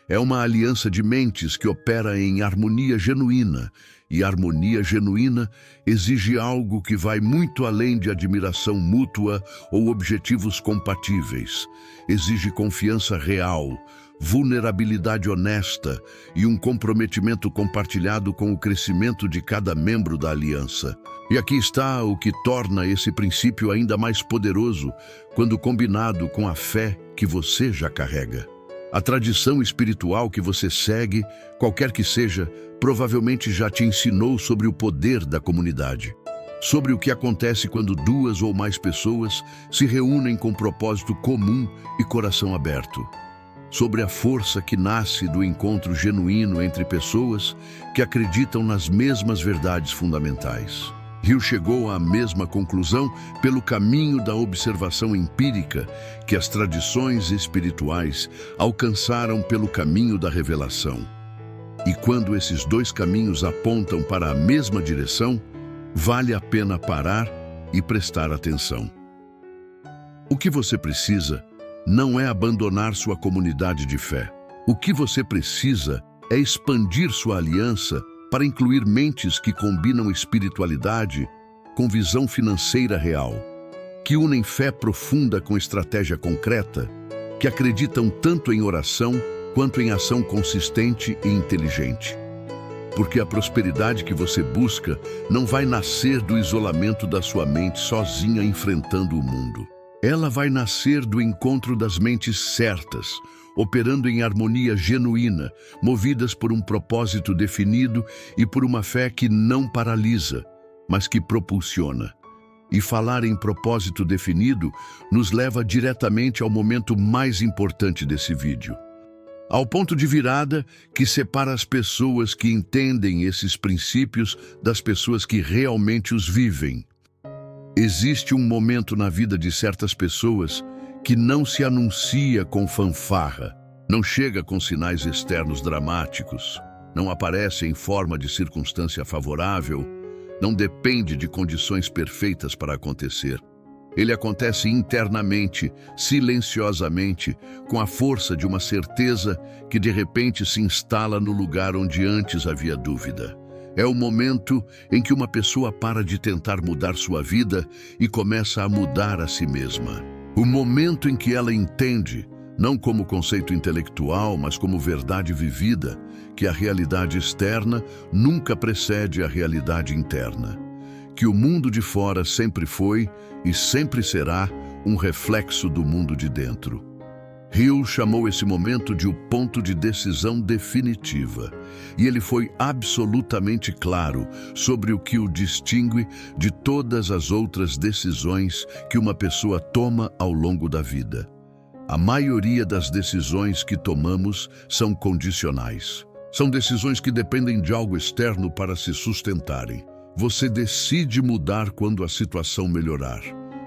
É uma aliança de mentes que opera em harmonia genuína. E harmonia genuína exige algo que vai muito além de admiração mútua ou objetivos compatíveis. Exige confiança real, vulnerabilidade honesta e um comprometimento compartilhado com o crescimento de cada membro da aliança. E aqui está o que torna esse princípio ainda mais poderoso quando combinado com a fé que você já carrega. A tradição espiritual que você segue, qualquer que seja, provavelmente já te ensinou sobre o poder da comunidade, sobre o que acontece quando duas ou mais pessoas se reúnem com propósito comum e coração aberto, sobre a força que nasce do encontro genuíno entre pessoas que acreditam nas mesmas verdades fundamentais. Hill chegou à mesma conclusão pelo caminho da observação empírica que as tradições espirituais alcançaram pelo caminho da revelação. E quando esses dois caminhos apontam para a mesma direção, vale a pena parar e prestar atenção. O que você precisa não é abandonar sua comunidade de fé. O que você precisa é expandir sua aliança para incluir mentes que combinam espiritualidade com visão financeira real, que unem fé profunda com estratégia concreta, que acreditam tanto em oração quanto em ação consistente e inteligente. Porque a prosperidade que você busca não vai nascer do isolamento da sua mente sozinha enfrentando o mundo. Ela vai nascer do encontro das mentes certas, operando em harmonia genuína, movidas por um propósito definido e por uma fé que não paralisa, mas que propulsiona. E falar em propósito definido nos leva diretamente ao momento mais importante desse vídeo. Ao ponto de virada que separa as pessoas que entendem esses princípios das pessoas que realmente os vivem. Existe um momento na vida de certas pessoas que não se anuncia com fanfarra, não chega com sinais externos dramáticos, não aparece em forma de circunstância favorável, não depende de condições perfeitas para acontecer. Ele acontece internamente, silenciosamente, com a força de uma certeza que de repente se instala no lugar onde antes havia dúvida. É o momento em que uma pessoa para de tentar mudar sua vida e começa a mudar a si mesma. O momento em que ela entende, não como conceito intelectual, mas como verdade vivida, que a realidade externa nunca precede a realidade interna. Que o mundo de fora sempre foi e sempre será um reflexo do mundo de dentro. Hill chamou esse momento de o ponto de decisão definitiva, e ele foi absolutamente claro sobre o que o distingue de todas as outras decisões que uma pessoa toma ao longo da vida. A maioria das decisões que tomamos são condicionais. São decisões que dependem de algo externo para se sustentarem. Você decide mudar quando a situação melhorar.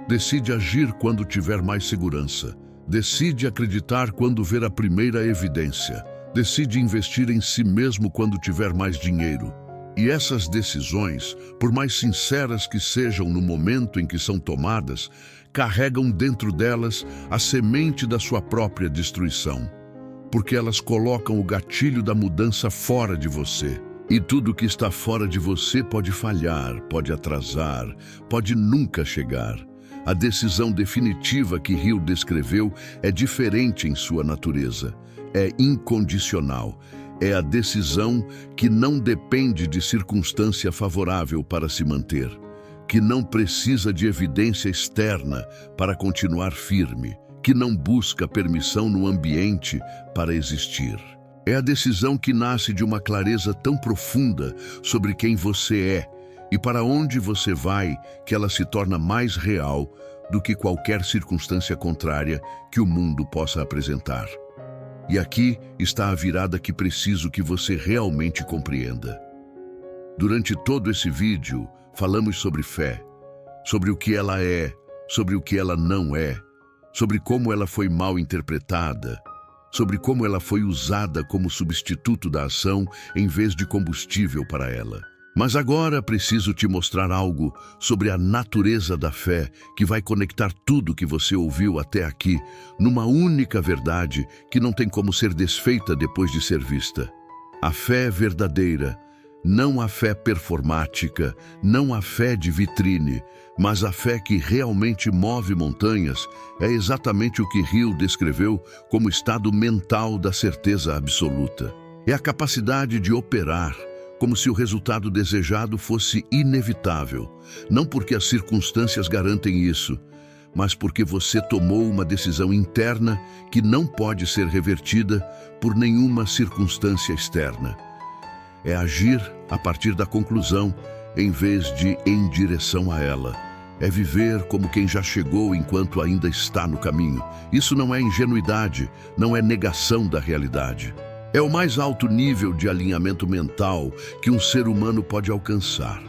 Decide agir quando tiver mais segurança. Decide acreditar quando ver a primeira evidência. Decide investir em si mesmo quando tiver mais dinheiro. E essas decisões, por mais sinceras que sejam no momento em que são tomadas, carregam dentro delas a semente da sua própria destruição. Porque elas colocam o gatilho da mudança fora de você. E tudo que está fora de você pode falhar, pode atrasar, pode nunca chegar. A decisão definitiva que Hill descreveu é diferente em sua natureza. É incondicional. É a decisão que não depende de circunstância favorável para se manter, que não precisa de evidência externa para continuar firme, que não busca permissão no ambiente para existir. É a decisão que nasce de uma clareza tão profunda sobre quem você é e para onde você vai, que ela se torna mais real do que qualquer circunstância contrária que o mundo possa apresentar. E aqui está a virada que preciso que você realmente compreenda. Durante todo esse vídeo, falamos sobre fé, sobre o que ela é, sobre o que ela não é, sobre como ela foi mal interpretada, sobre como ela foi usada como substituto da ação em vez de combustível para ela. Mas agora preciso te mostrar algo sobre a natureza da fé que vai conectar tudo que você ouviu até aqui numa única verdade que não tem como ser desfeita depois de ser vista. A fé verdadeira, não a fé performática, não a fé de vitrine, mas a fé que realmente move montanhas, é exatamente o que Hill descreveu como estado mental da certeza absoluta. É a capacidade de operar como se o resultado desejado fosse inevitável, não porque as circunstâncias garantem isso, mas porque você tomou uma decisão interna que não pode ser revertida por nenhuma circunstância externa. É agir a partir da conclusão, em vez de em direção a ela. É viver como quem já chegou enquanto ainda está no caminho. Isso não é ingenuidade, não é negação da realidade. É o mais alto nível de alinhamento mental que um ser humano pode alcançar.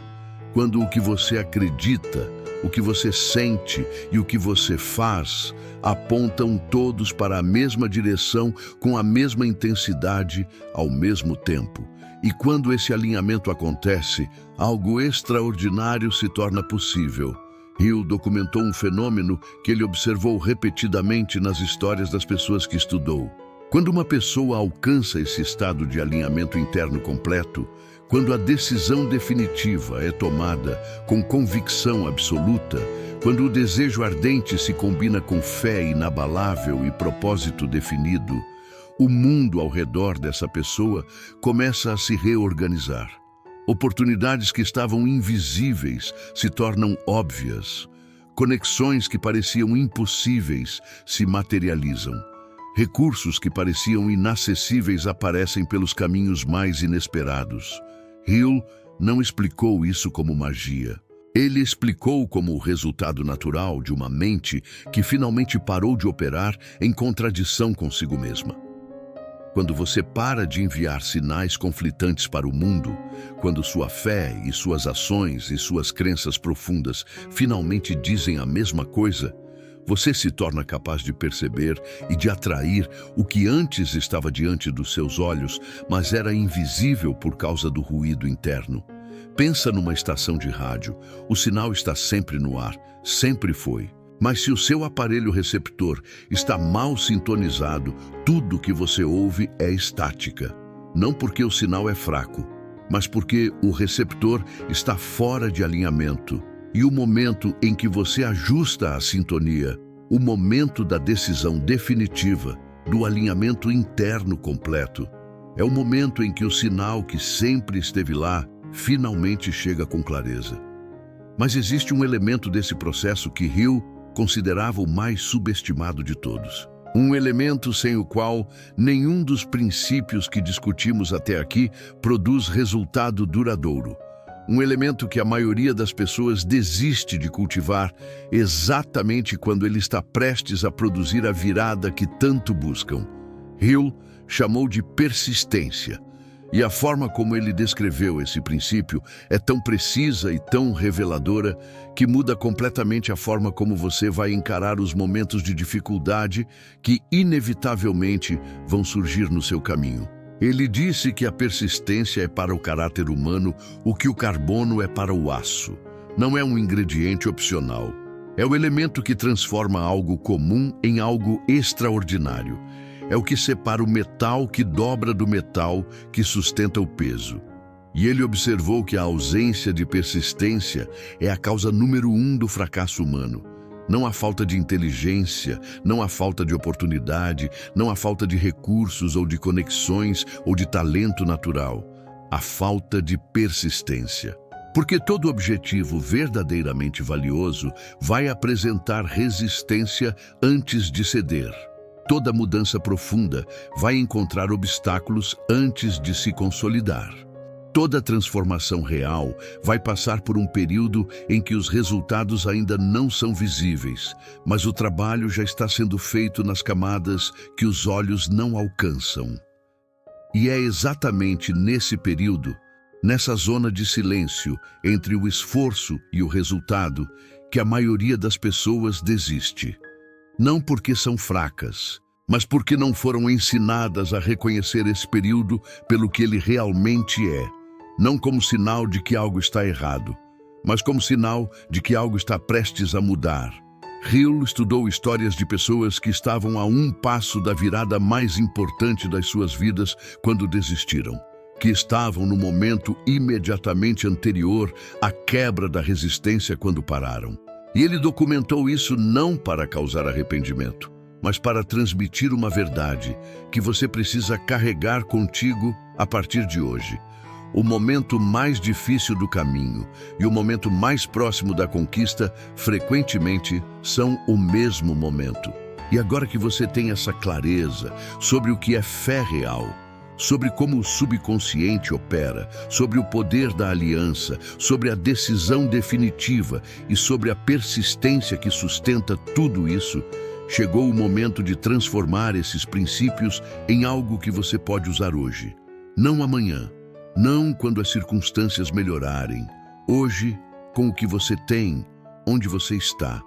quando o que você acredita, o que você sente e o que você faz apontam todos para a mesma direção com a mesma intensidade ao mesmo tempo. E quando esse alinhamento acontece, algo extraordinário se torna possível. Hill documentou um fenômeno que ele observou repetidamente nas histórias das pessoas que estudou. Quando uma pessoa alcança esse estado de alinhamento interno completo, quando a decisão definitiva é tomada com convicção absoluta, quando o desejo ardente se combina com fé inabalável e propósito definido, o mundo ao redor dessa pessoa começa a se reorganizar. Oportunidades que estavam invisíveis se tornam óbvias. Conexões que pareciam impossíveis se materializam. Recursos que pareciam inacessíveis aparecem pelos caminhos mais inesperados. Hill não explicou isso como magia. Ele explicou como o resultado natural de uma mente que finalmente parou de operar em contradição consigo mesma. Quando você para de enviar sinais conflitantes para o mundo, quando sua fé e suas ações e suas crenças profundas finalmente dizem a mesma coisa, você se torna capaz de perceber e de atrair o que antes estava diante dos seus olhos, mas era invisível por causa do ruído interno. Pensa numa estação de rádio. O sinal está sempre no ar, sempre foi. Mas se o seu aparelho receptor está mal sintonizado, tudo que você ouve é estática. Não porque o sinal é fraco, mas porque o receptor está fora de alinhamento. E o momento em que você ajusta a sintonia, o momento da decisão definitiva, do alinhamento interno completo, é o momento em que o sinal que sempre esteve lá finalmente chega com clareza. Mas existe um elemento desse processo que Hill considerava o mais subestimado de todos. Um elemento sem o qual nenhum dos princípios que discutimos até aqui produz resultado duradouro. Um elemento que a maioria das pessoas desiste de cultivar exatamente quando ele está prestes a produzir a virada que tanto buscam. Hill chamou de persistência. E a forma como ele descreveu esse princípio é tão precisa e tão reveladora que muda completamente a forma como você vai encarar os momentos de dificuldade que inevitavelmente vão surgir no seu caminho. Ele disse que a persistência é para o caráter humano o que o carbono é para o aço. Não é um ingrediente opcional. É o elemento que transforma algo comum em algo extraordinário. É o que separa o metal que dobra do metal que sustenta o peso. E ele observou que a ausência de persistência é a causa número 1 do fracasso humano. Não a falta de inteligência, não a falta de oportunidade, não a falta de recursos ou de conexões ou de talento natural. A falta de persistência. Porque todo objetivo verdadeiramente valioso vai apresentar resistência antes de ceder. Toda mudança profunda vai encontrar obstáculos antes de se consolidar. Toda transformação real vai passar por um período em que os resultados ainda não são visíveis, mas o trabalho já está sendo feito nas camadas que os olhos não alcançam. E é exatamente nesse período, nessa zona de silêncio entre o esforço e o resultado, que a maioria das pessoas desiste. Não porque são fracas, mas porque não foram ensinadas a reconhecer esse período pelo que ele realmente é. Não como sinal de que algo está errado, mas como sinal de que algo está prestes a mudar. Hill estudou histórias de pessoas que estavam a um passo da virada mais importante das suas vidas quando desistiram, que estavam no momento imediatamente anterior à quebra da resistência quando pararam. E ele documentou isso não para causar arrependimento, mas para transmitir uma verdade que você precisa carregar contigo a partir de hoje. O momento mais difícil do caminho e o momento mais próximo da conquista frequentemente são o mesmo momento. E agora que você tem essa clareza sobre o que é fé real, sobre como o subconsciente opera, sobre o poder da aliança, sobre a decisão definitiva e sobre a persistência que sustenta tudo isso, chegou o momento de transformar esses princípios em algo que você pode usar hoje. Não amanhã, não quando as circunstâncias melhorarem. Hoje com o que você tem, onde você está.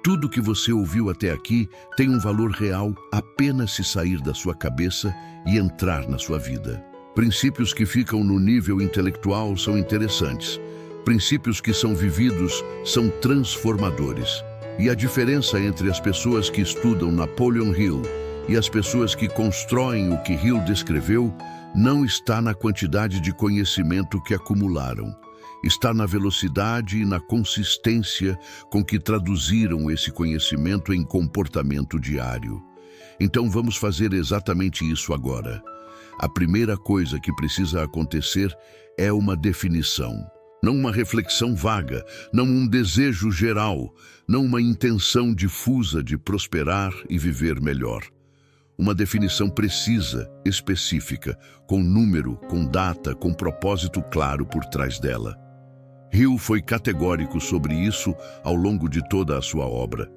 Tudo que você ouviu até aqui tem um valor real apenas se sair da sua cabeça e entrar na sua vida. Princípios que ficam no nível intelectual são interessantes. Princípios que são vividos são transformadores. E a diferença entre as pessoas que estudam Napoleon Hill e as pessoas que constroem o que Hill descreveu não está na quantidade de conhecimento que acumularam. Está na velocidade e na consistência com que traduziram esse conhecimento em comportamento diário. Então vamos fazer exatamente isso agora. A primeira coisa que precisa acontecer é uma definição. Não uma reflexão vaga, não um desejo geral, não uma intenção difusa de prosperar e viver melhor. Uma definição precisa, específica, com número, com data, com propósito claro por trás dela. Hill foi categórico sobre isso ao longo de toda a sua obra.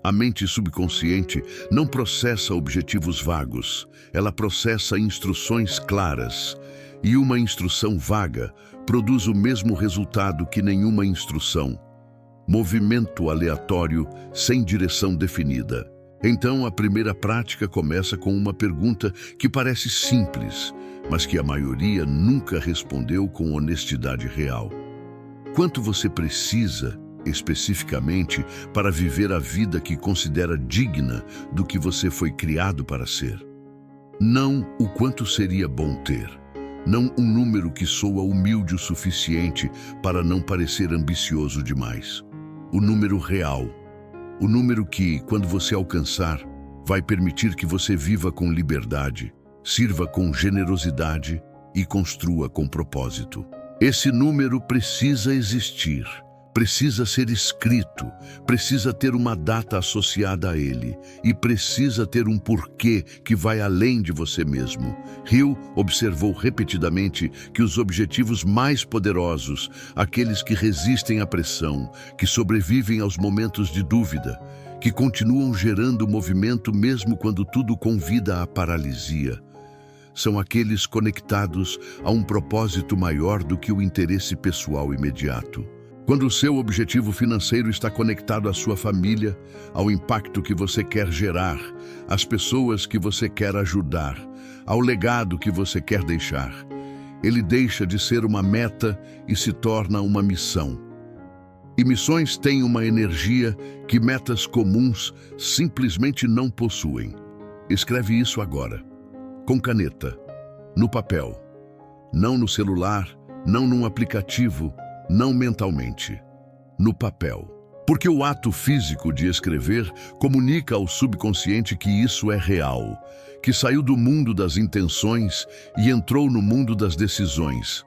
A mente subconsciente não processa objetivos vagos, ela processa instruções claras. E uma instrução vaga produz o mesmo resultado que nenhuma instrução. Movimento aleatório, sem direção definida. Então, a primeira prática começa com uma pergunta que parece simples, mas que a maioria nunca respondeu com honestidade real. Quanto você precisa, especificamente, para viver a vida que considera digna do que você foi criado para ser? Não o quanto seria bom ter. Não um número que soa humilde o suficiente para não parecer ambicioso demais. O número real. O número que, quando você alcançar, vai permitir que você viva com liberdade, sirva com generosidade e construa com propósito. Esse número precisa existir, precisa ser escrito, precisa ter uma data associada a ele e precisa ter um porquê que vai além de você mesmo. Hill observou repetidamente que os objetivos mais poderosos, aqueles que resistem à pressão, que sobrevivem aos momentos de dúvida, que continuam gerando movimento mesmo quando tudo convida à paralisia, são aqueles conectados a um propósito maior do que o interesse pessoal imediato. Quando o seu objetivo financeiro está conectado à sua família, ao impacto que você quer gerar, às pessoas que você quer ajudar, ao legado que você quer deixar, ele deixa de ser uma meta e se torna uma missão. E missões têm uma energia que metas comuns simplesmente não possuem. Escreve isso agora, com caneta, no papel, não no celular, não num aplicativo, não mentalmente, no papel. Porque o ato físico de escrever comunica ao subconsciente que isso é real, que saiu do mundo das intenções e entrou no mundo das decisões.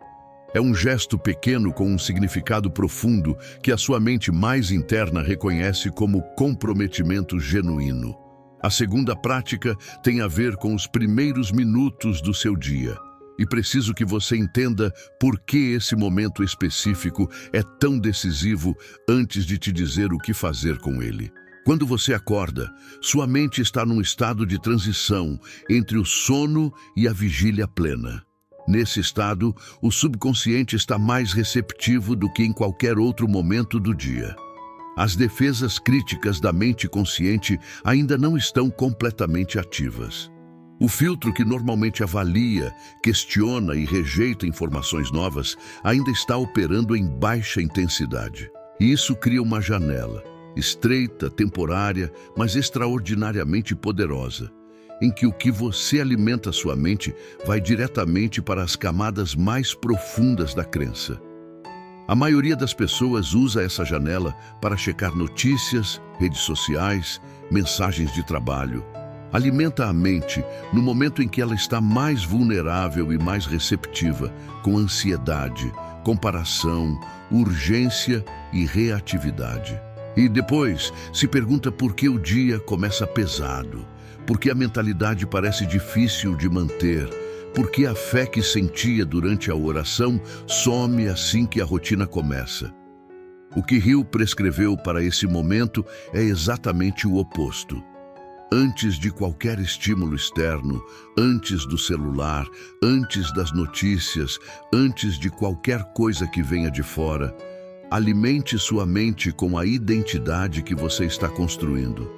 É um gesto pequeno com um significado profundo que a sua mente mais interna reconhece como comprometimento genuíno. A segunda prática tem a ver com os primeiros minutos do seu dia. E preciso que você entenda por que esse momento específico é tão decisivo antes de te dizer o que fazer com ele. Quando você acorda, sua mente está num estado de transição entre o sono e a vigília plena. Nesse estado, o subconsciente está mais receptivo do que em qualquer outro momento do dia. As defesas críticas da mente consciente ainda não estão completamente ativas. O filtro que normalmente avalia, questiona e rejeita informações novas ainda está operando em baixa intensidade. E isso cria uma janela, estreita, temporária, mas extraordinariamente poderosa, em que o que você alimenta sua mente vai diretamente para as camadas mais profundas da crença. A maioria das pessoas usa essa janela para checar notícias, redes sociais, mensagens de trabalho. Alimenta a mente no momento em que ela está mais vulnerável e mais receptiva, com ansiedade, comparação, urgência e reatividade. E depois se pergunta por que o dia começa pesado, por que a mentalidade parece difícil de manter, por que a fé que sentia durante a oração some assim que a rotina começa. O que Hill prescreveu para esse momento é exatamente o oposto. Antes de qualquer estímulo externo, antes do celular, antes das notícias, antes de qualquer coisa que venha de fora, Alimente sua mente com a identidade que você está construindo,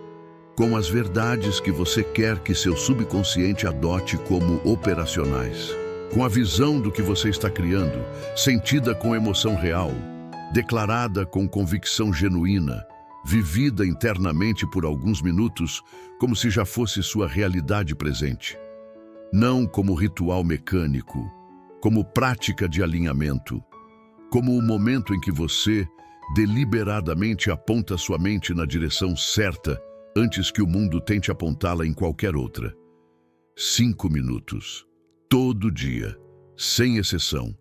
com as verdades que você quer que seu subconsciente adote como operacionais, com a visão do que você está criando, sentida com emoção real, declarada com convicção genuína, vivida internamente por alguns minutos, como se já fosse sua realidade presente. Não como ritual mecânico, como prática de alinhamento, como o momento em que você deliberadamente aponta sua mente na direção certa antes que o mundo tente apontá-la em qualquer outra. 5 minutos, todo dia, sem exceção,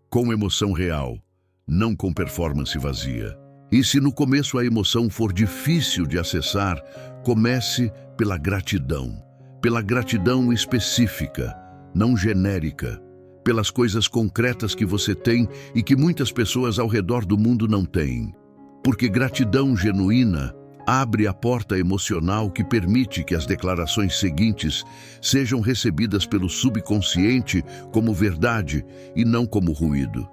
com emoção real, não com performance vazia. E se no começo a emoção for difícil de acessar, comece pela gratidão específica, não genérica, pelas coisas concretas que você tem e que muitas pessoas ao redor do mundo não têm. Porque gratidão genuína abre a porta emocional que permite que as declarações seguintes sejam recebidas pelo subconsciente como verdade e não como ruído.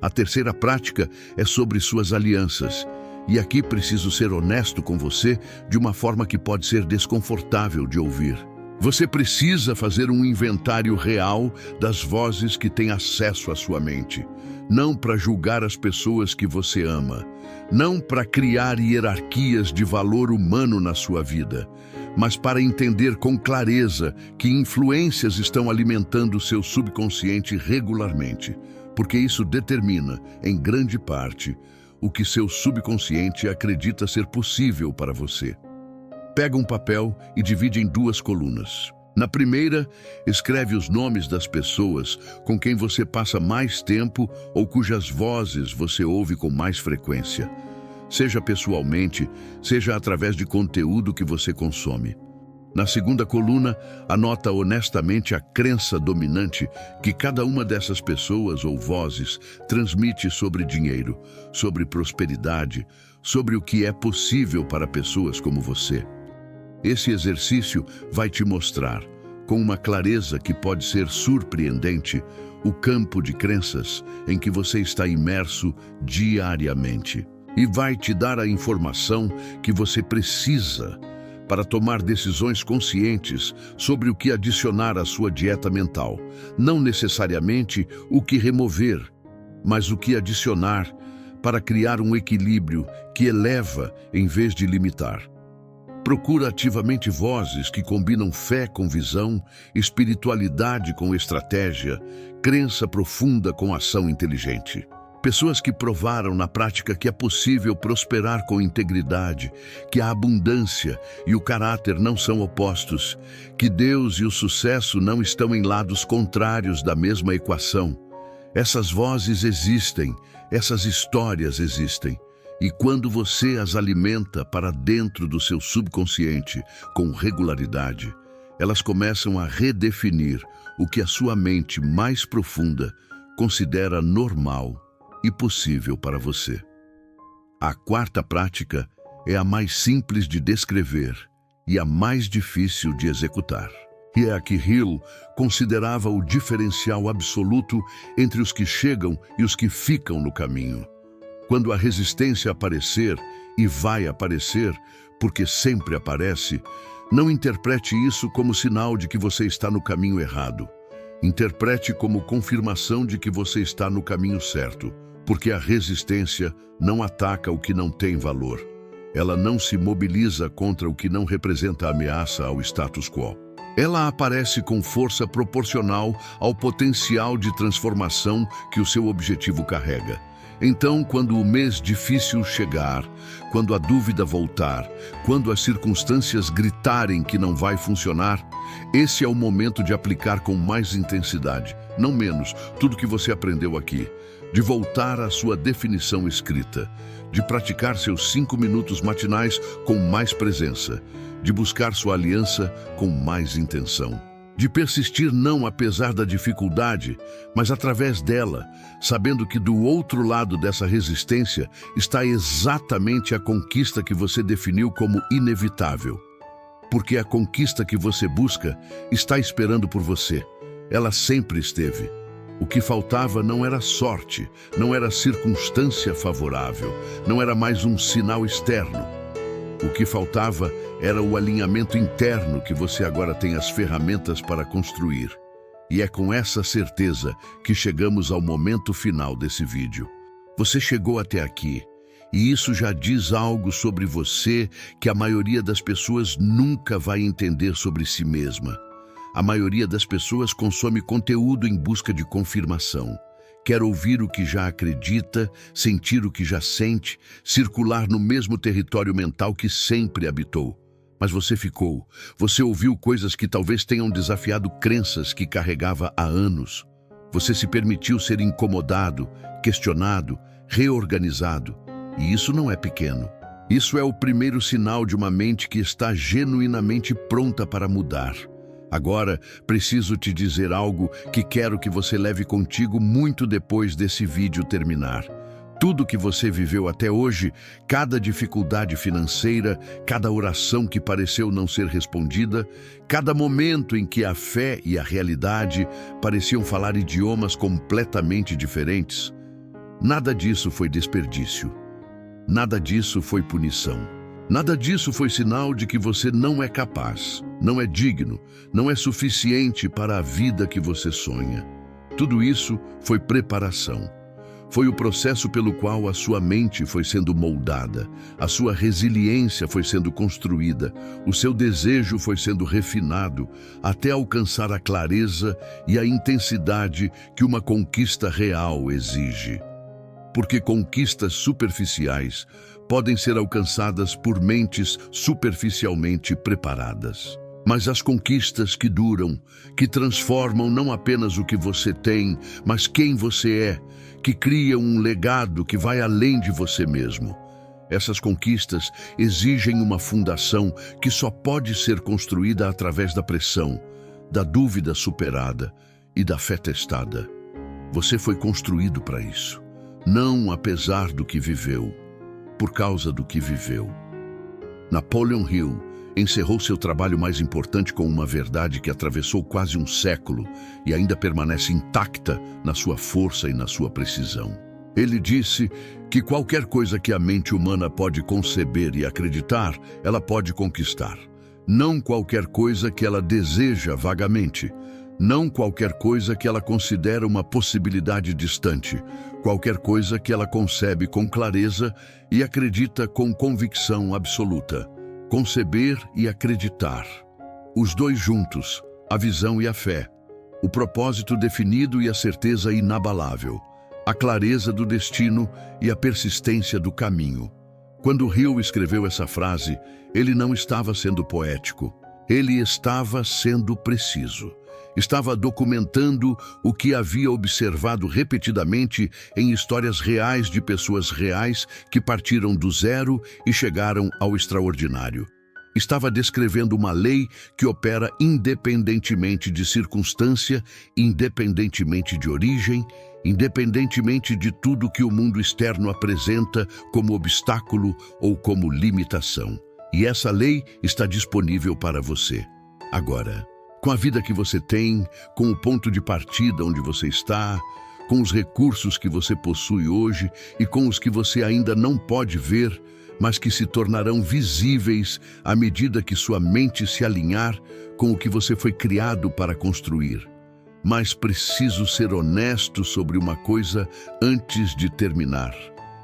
A terceira prática é sobre suas alianças. E aqui preciso ser honesto com você de uma forma que pode ser desconfortável de ouvir. Você precisa fazer um inventário real das vozes que têm acesso à sua mente. Não para julgar as pessoas que você ama, não para criar hierarquias de valor humano na sua vida, mas para entender com clareza que influências estão alimentando seu subconsciente regularmente, porque isso determina, em grande parte, o que seu subconsciente acredita ser possível para você. Pega um papel e divide em 2 colunas. Na primeira, escreve os nomes das pessoas com quem você passa mais tempo ou cujas vozes você ouve com mais frequência, seja pessoalmente, seja através de conteúdo que você consome. Na segunda coluna, anota honestamente a crença dominante que cada uma dessas pessoas ou vozes transmite sobre dinheiro, sobre prosperidade, sobre o que é possível para pessoas como você. Esse exercício vai te mostrar, com uma clareza que pode ser surpreendente, o campo de crenças em que você está imerso diariamente. E vai te dar a informação que você precisa para tomar decisões conscientes sobre o que adicionar à sua dieta mental. Não necessariamente o que remover, mas o que adicionar para criar um equilíbrio que eleva em vez de limitar. Procura ativamente vozes que combinam fé com visão, espiritualidade com estratégia, crença profunda com ação inteligente. Pessoas que provaram na prática que é possível prosperar com integridade, que a abundância e o caráter não são opostos, que Deus e o sucesso não estão em lados contrários da mesma equação. Essas vozes existem, essas histórias existem. E quando você as alimenta para dentro do seu subconsciente com regularidade, elas começam a redefinir o que a sua mente mais profunda considera normal e possível para você. A quarta prática é a mais simples de descrever e a mais difícil de executar. E é a que Hill considerava o diferencial absoluto entre os que chegam e os que ficam no caminho. Quando a resistência aparecer, e vai aparecer, porque sempre aparece, não interprete isso como sinal de que você está no caminho errado. Interprete como confirmação de que você está no caminho certo, porque a resistência não ataca o que não tem valor. Ela não se mobiliza contra o que não representa ameaça ao status quo. Ela aparece com força proporcional ao potencial de transformação que o seu objetivo carrega. Então, quando o mês difícil chegar, quando a dúvida voltar, quando as circunstâncias gritarem que não vai funcionar, esse é o momento de aplicar com mais intensidade, não menos, tudo que você aprendeu aqui, de voltar à sua definição escrita, de praticar seus 5 minutos matinais com mais presença, de buscar sua aliança com mais intenção. De persistir não apesar da dificuldade, mas através dela, sabendo que do outro lado dessa resistência está exatamente a conquista que você definiu como inevitável. Porque a conquista que você busca está esperando por você. Ela sempre esteve. O que faltava não era sorte, não era circunstância favorável, não era mais um sinal externo. O que faltava era o alinhamento interno que você agora tem as ferramentas para construir. E é com essa certeza que chegamos ao momento final desse vídeo. Você chegou até aqui, e isso já diz algo sobre você que a maioria das pessoas nunca vai entender sobre si mesma. A maioria das pessoas consome conteúdo em busca de confirmação. Quer ouvir o que já acredita, sentir o que já sente, circular no mesmo território mental que sempre habitou. Mas você ficou. Você ouviu coisas que talvez tenham desafiado crenças que carregava há anos. Você se permitiu ser incomodado, questionado, reorganizado. E isso não é pequeno. Isso é o primeiro sinal de uma mente que está genuinamente pronta para mudar. Agora, preciso te dizer algo que quero que você leve contigo muito depois desse vídeo terminar. Tudo que você viveu até hoje, cada dificuldade financeira, cada oração que pareceu não ser respondida, cada momento em que a fé e a realidade pareciam falar idiomas completamente diferentes, nada disso foi desperdício. Nada disso foi punição. Nada disso foi sinal de que você não é capaz, não é digno, não é suficiente para a vida que você sonha. Tudo isso foi preparação. Foi o processo pelo qual a sua mente foi sendo moldada, a sua resiliência foi sendo construída, o seu desejo foi sendo refinado, até alcançar a clareza e a intensidade que uma conquista real exige. Porque conquistas superficiais podem ser alcançadas por mentes superficialmente preparadas. Mas as conquistas que duram, que transformam não apenas o que você tem, mas quem você é, que criam um legado que vai além de você mesmo. Essas conquistas exigem uma fundação que só pode ser construída através da pressão, da dúvida superada e da fé testada. Você foi construído para isso. Não apesar do que viveu, por causa do que viveu. Napoleon Hill encerrou seu trabalho mais importante com uma verdade que atravessou quase um século e ainda permanece intacta na sua força e na sua precisão. Ele disse que qualquer coisa que a mente humana pode conceber e acreditar, ela pode conquistar. Não qualquer coisa que ela deseja vagamente. Não qualquer coisa que ela considera uma possibilidade distante, qualquer coisa que ela concebe com clareza e acredita com convicção absoluta. Conceber e acreditar. Os dois juntos, a visão e a fé. O propósito definido e a certeza inabalável. A clareza do destino e a persistência do caminho. Quando Hill escreveu essa frase, ele não estava sendo poético. Ele estava sendo preciso. Estava documentando o que havia observado repetidamente em histórias reais de pessoas reais que partiram do zero e chegaram ao extraordinário. Estava descrevendo uma lei que opera independentemente de circunstância, independentemente de origem, independentemente de tudo que o mundo externo apresenta como obstáculo ou como limitação. E essa lei está disponível para você. Agora, com a vida que você tem, com o ponto de partida onde você está, com os recursos que você possui hoje e com os que você ainda não pode ver, mas que se tornarão visíveis à medida que sua mente se alinhar com o que você foi criado para construir. Mas preciso ser honesto sobre uma coisa antes de terminar.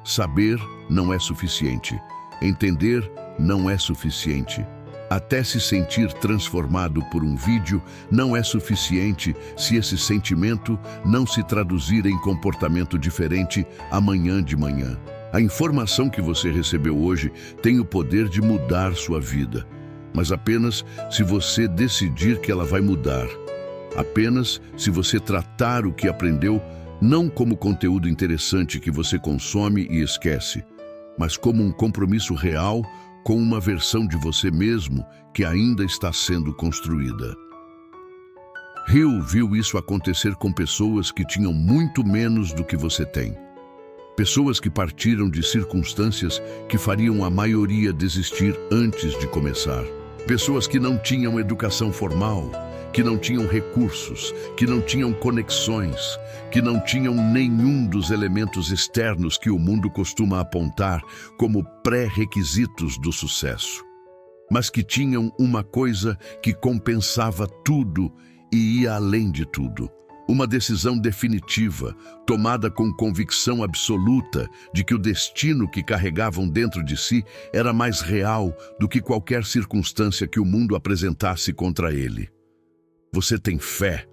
Saber não é suficiente. Entender não é suficiente. Até se sentir transformado por um vídeo não é suficiente se esse sentimento não se traduzir em comportamento diferente amanhã de manhã. A informação que você recebeu hoje tem o poder de mudar sua vida, mas apenas se você decidir que ela vai mudar. Apenas se você tratar o que aprendeu não como conteúdo interessante que você consome e esquece, mas como um compromisso real com uma versão de você mesmo que ainda está sendo construída. Hill viu isso acontecer com pessoas que tinham muito menos do que você tem. Pessoas que partiram de circunstâncias que fariam a maioria desistir antes de começar. Pessoas que não tinham educação formal, que não tinham recursos, que não tinham conexões, que não tinham nenhum dos elementos externos que o mundo costuma apontar como pré-requisitos do sucesso, mas que tinham uma coisa que compensava tudo e ia além de tudo. Uma decisão definitiva, tomada com convicção absoluta de que o destino que carregavam dentro de si era mais real do que qualquer circunstância que o mundo apresentasse contra ele. Você tem fé,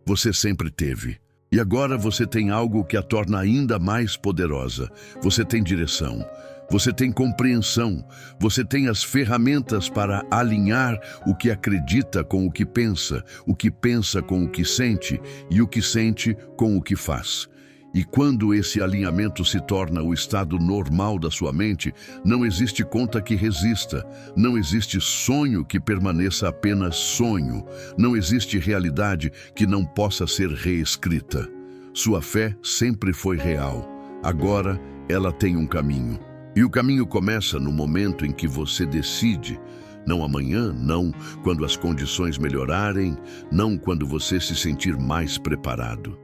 você sempre teve. E agora você tem algo que a torna ainda mais poderosa. Você tem direção, você tem compreensão, você tem as ferramentas para alinhar o que acredita com o que pensa com o que sente e o que sente com o que faz. E quando esse alinhamento se torna o estado normal da sua mente, não existe conta que resista, não existe sonho que permaneça apenas sonho, não existe realidade que não possa ser reescrita. Sua fé sempre foi real, agora ela tem um caminho. E o caminho começa no momento em que você decide, não amanhã, não quando as condições melhorarem, não quando você se sentir mais preparado,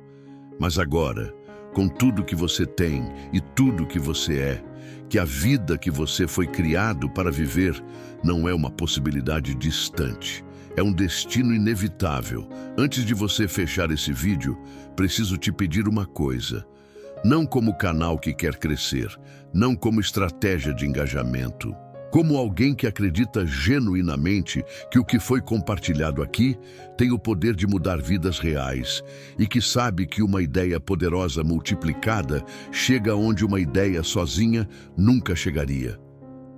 mas agora, com tudo que você tem e tudo que você é, que a vida que você foi criado para viver não é uma possibilidade distante, é um destino inevitável. Antes de você fechar esse vídeo, preciso te pedir uma coisa. Não como canal que quer crescer, não como estratégia de engajamento, como alguém que acredita genuinamente que o que foi compartilhado aqui tem o poder de mudar vidas reais e que sabe que uma ideia poderosa multiplicada chega onde uma ideia sozinha nunca chegaria.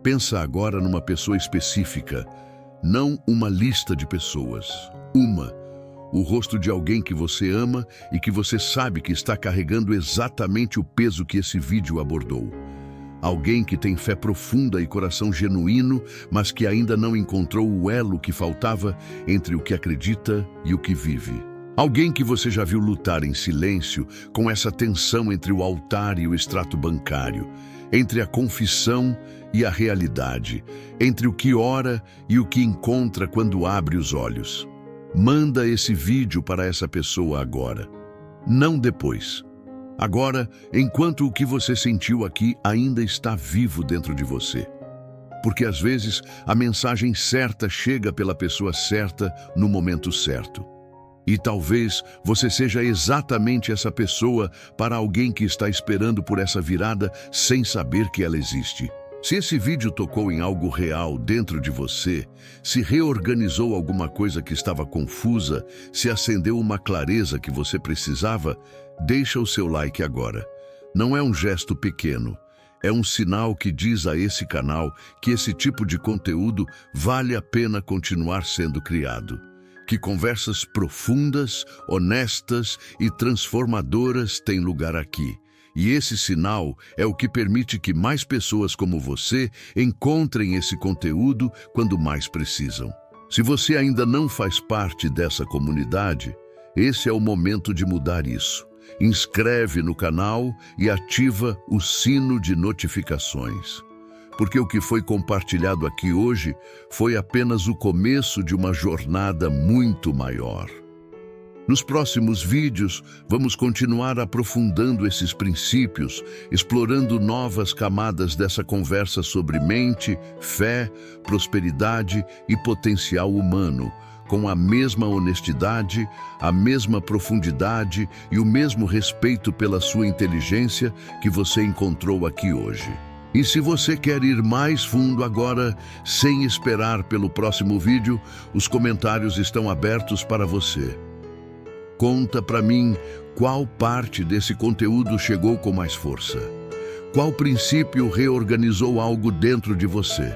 Pensa agora numa pessoa específica, não uma lista de pessoas. O rosto de alguém que você ama e que você sabe que está carregando exatamente o peso que esse vídeo abordou. Alguém que tem fé profunda e coração genuíno, mas que ainda não encontrou o elo que faltava entre o que acredita e o que vive. Alguém que você já viu lutar em silêncio com essa tensão entre o altar e o extrato bancário, entre a confissão e a realidade, entre o que ora e o que encontra quando abre os olhos. Manda esse vídeo para essa pessoa agora, não depois. Agora, enquanto o que você sentiu aqui ainda está vivo dentro de você. Porque às vezes a mensagem certa chega pela pessoa certa no momento certo. E talvez você seja exatamente essa pessoa para alguém que está esperando por essa virada sem saber que ela existe. Se esse vídeo tocou em algo real dentro de você, se reorganizou alguma coisa que estava confusa, se acendeu uma clareza que você precisava, deixa o seu like agora. Não é um gesto pequeno, é um sinal que diz a esse canal que esse tipo de conteúdo vale a pena continuar sendo criado. Que conversas profundas, honestas e transformadoras têm lugar aqui. E esse sinal é o que permite que mais pessoas como você encontrem esse conteúdo quando mais precisam. Se você ainda não faz parte dessa comunidade, esse é o momento de mudar isso. Inscreve no canal e ativa o sino de notificações. Porque o que foi compartilhado aqui hoje foi apenas o começo de uma jornada muito maior. Nos próximos vídeos, vamos continuar aprofundando esses princípios, explorando novas camadas dessa conversa sobre mente, fé, prosperidade e potencial humano, com a mesma honestidade, a mesma profundidade e o mesmo respeito pela sua inteligência que você encontrou aqui hoje. E se você quer ir mais fundo agora, sem esperar pelo próximo vídeo, os comentários estão abertos para você. Conta para mim qual parte desse conteúdo chegou com mais força. Qual princípio reorganizou algo dentro de você?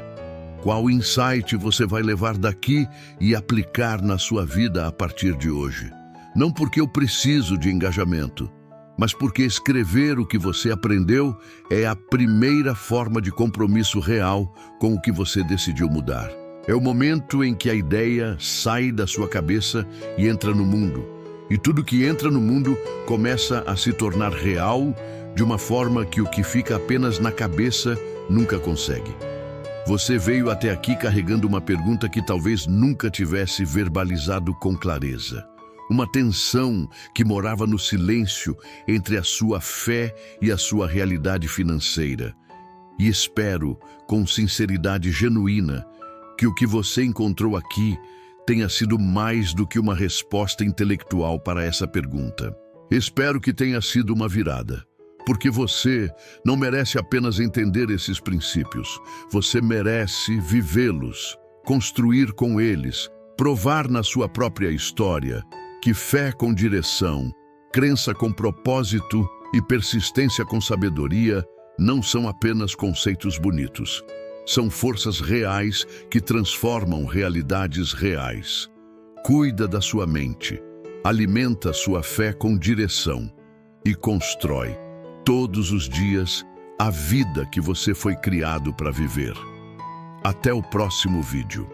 Qual insight você vai levar daqui e aplicar na sua vida a partir de hoje? Não porque eu preciso de engajamento, mas porque escrever o que você aprendeu é a primeira forma de compromisso real com o que você decidiu mudar. É o momento em que a ideia sai da sua cabeça e entra no mundo. E tudo que entra no mundo começa a se tornar real de uma forma que o que fica apenas na cabeça nunca consegue. Você veio até aqui carregando uma pergunta que talvez nunca tivesse verbalizado com clareza. Uma tensão que morava no silêncio entre a sua fé e a sua realidade financeira. E espero, com sinceridade genuína, que o que você encontrou aqui tenha sido mais do que uma resposta intelectual para essa pergunta. Espero que tenha sido uma virada, porque você não merece apenas entender esses princípios, você merece vivê-los, construir com eles, provar na sua própria história que fé com direção, crença com propósito e persistência com sabedoria não são apenas conceitos bonitos. São forças reais que transformam realidades reais. Cuida da sua mente, alimenta sua fé com direção e constrói, todos os dias, a vida que você foi criado para viver. Até o próximo vídeo.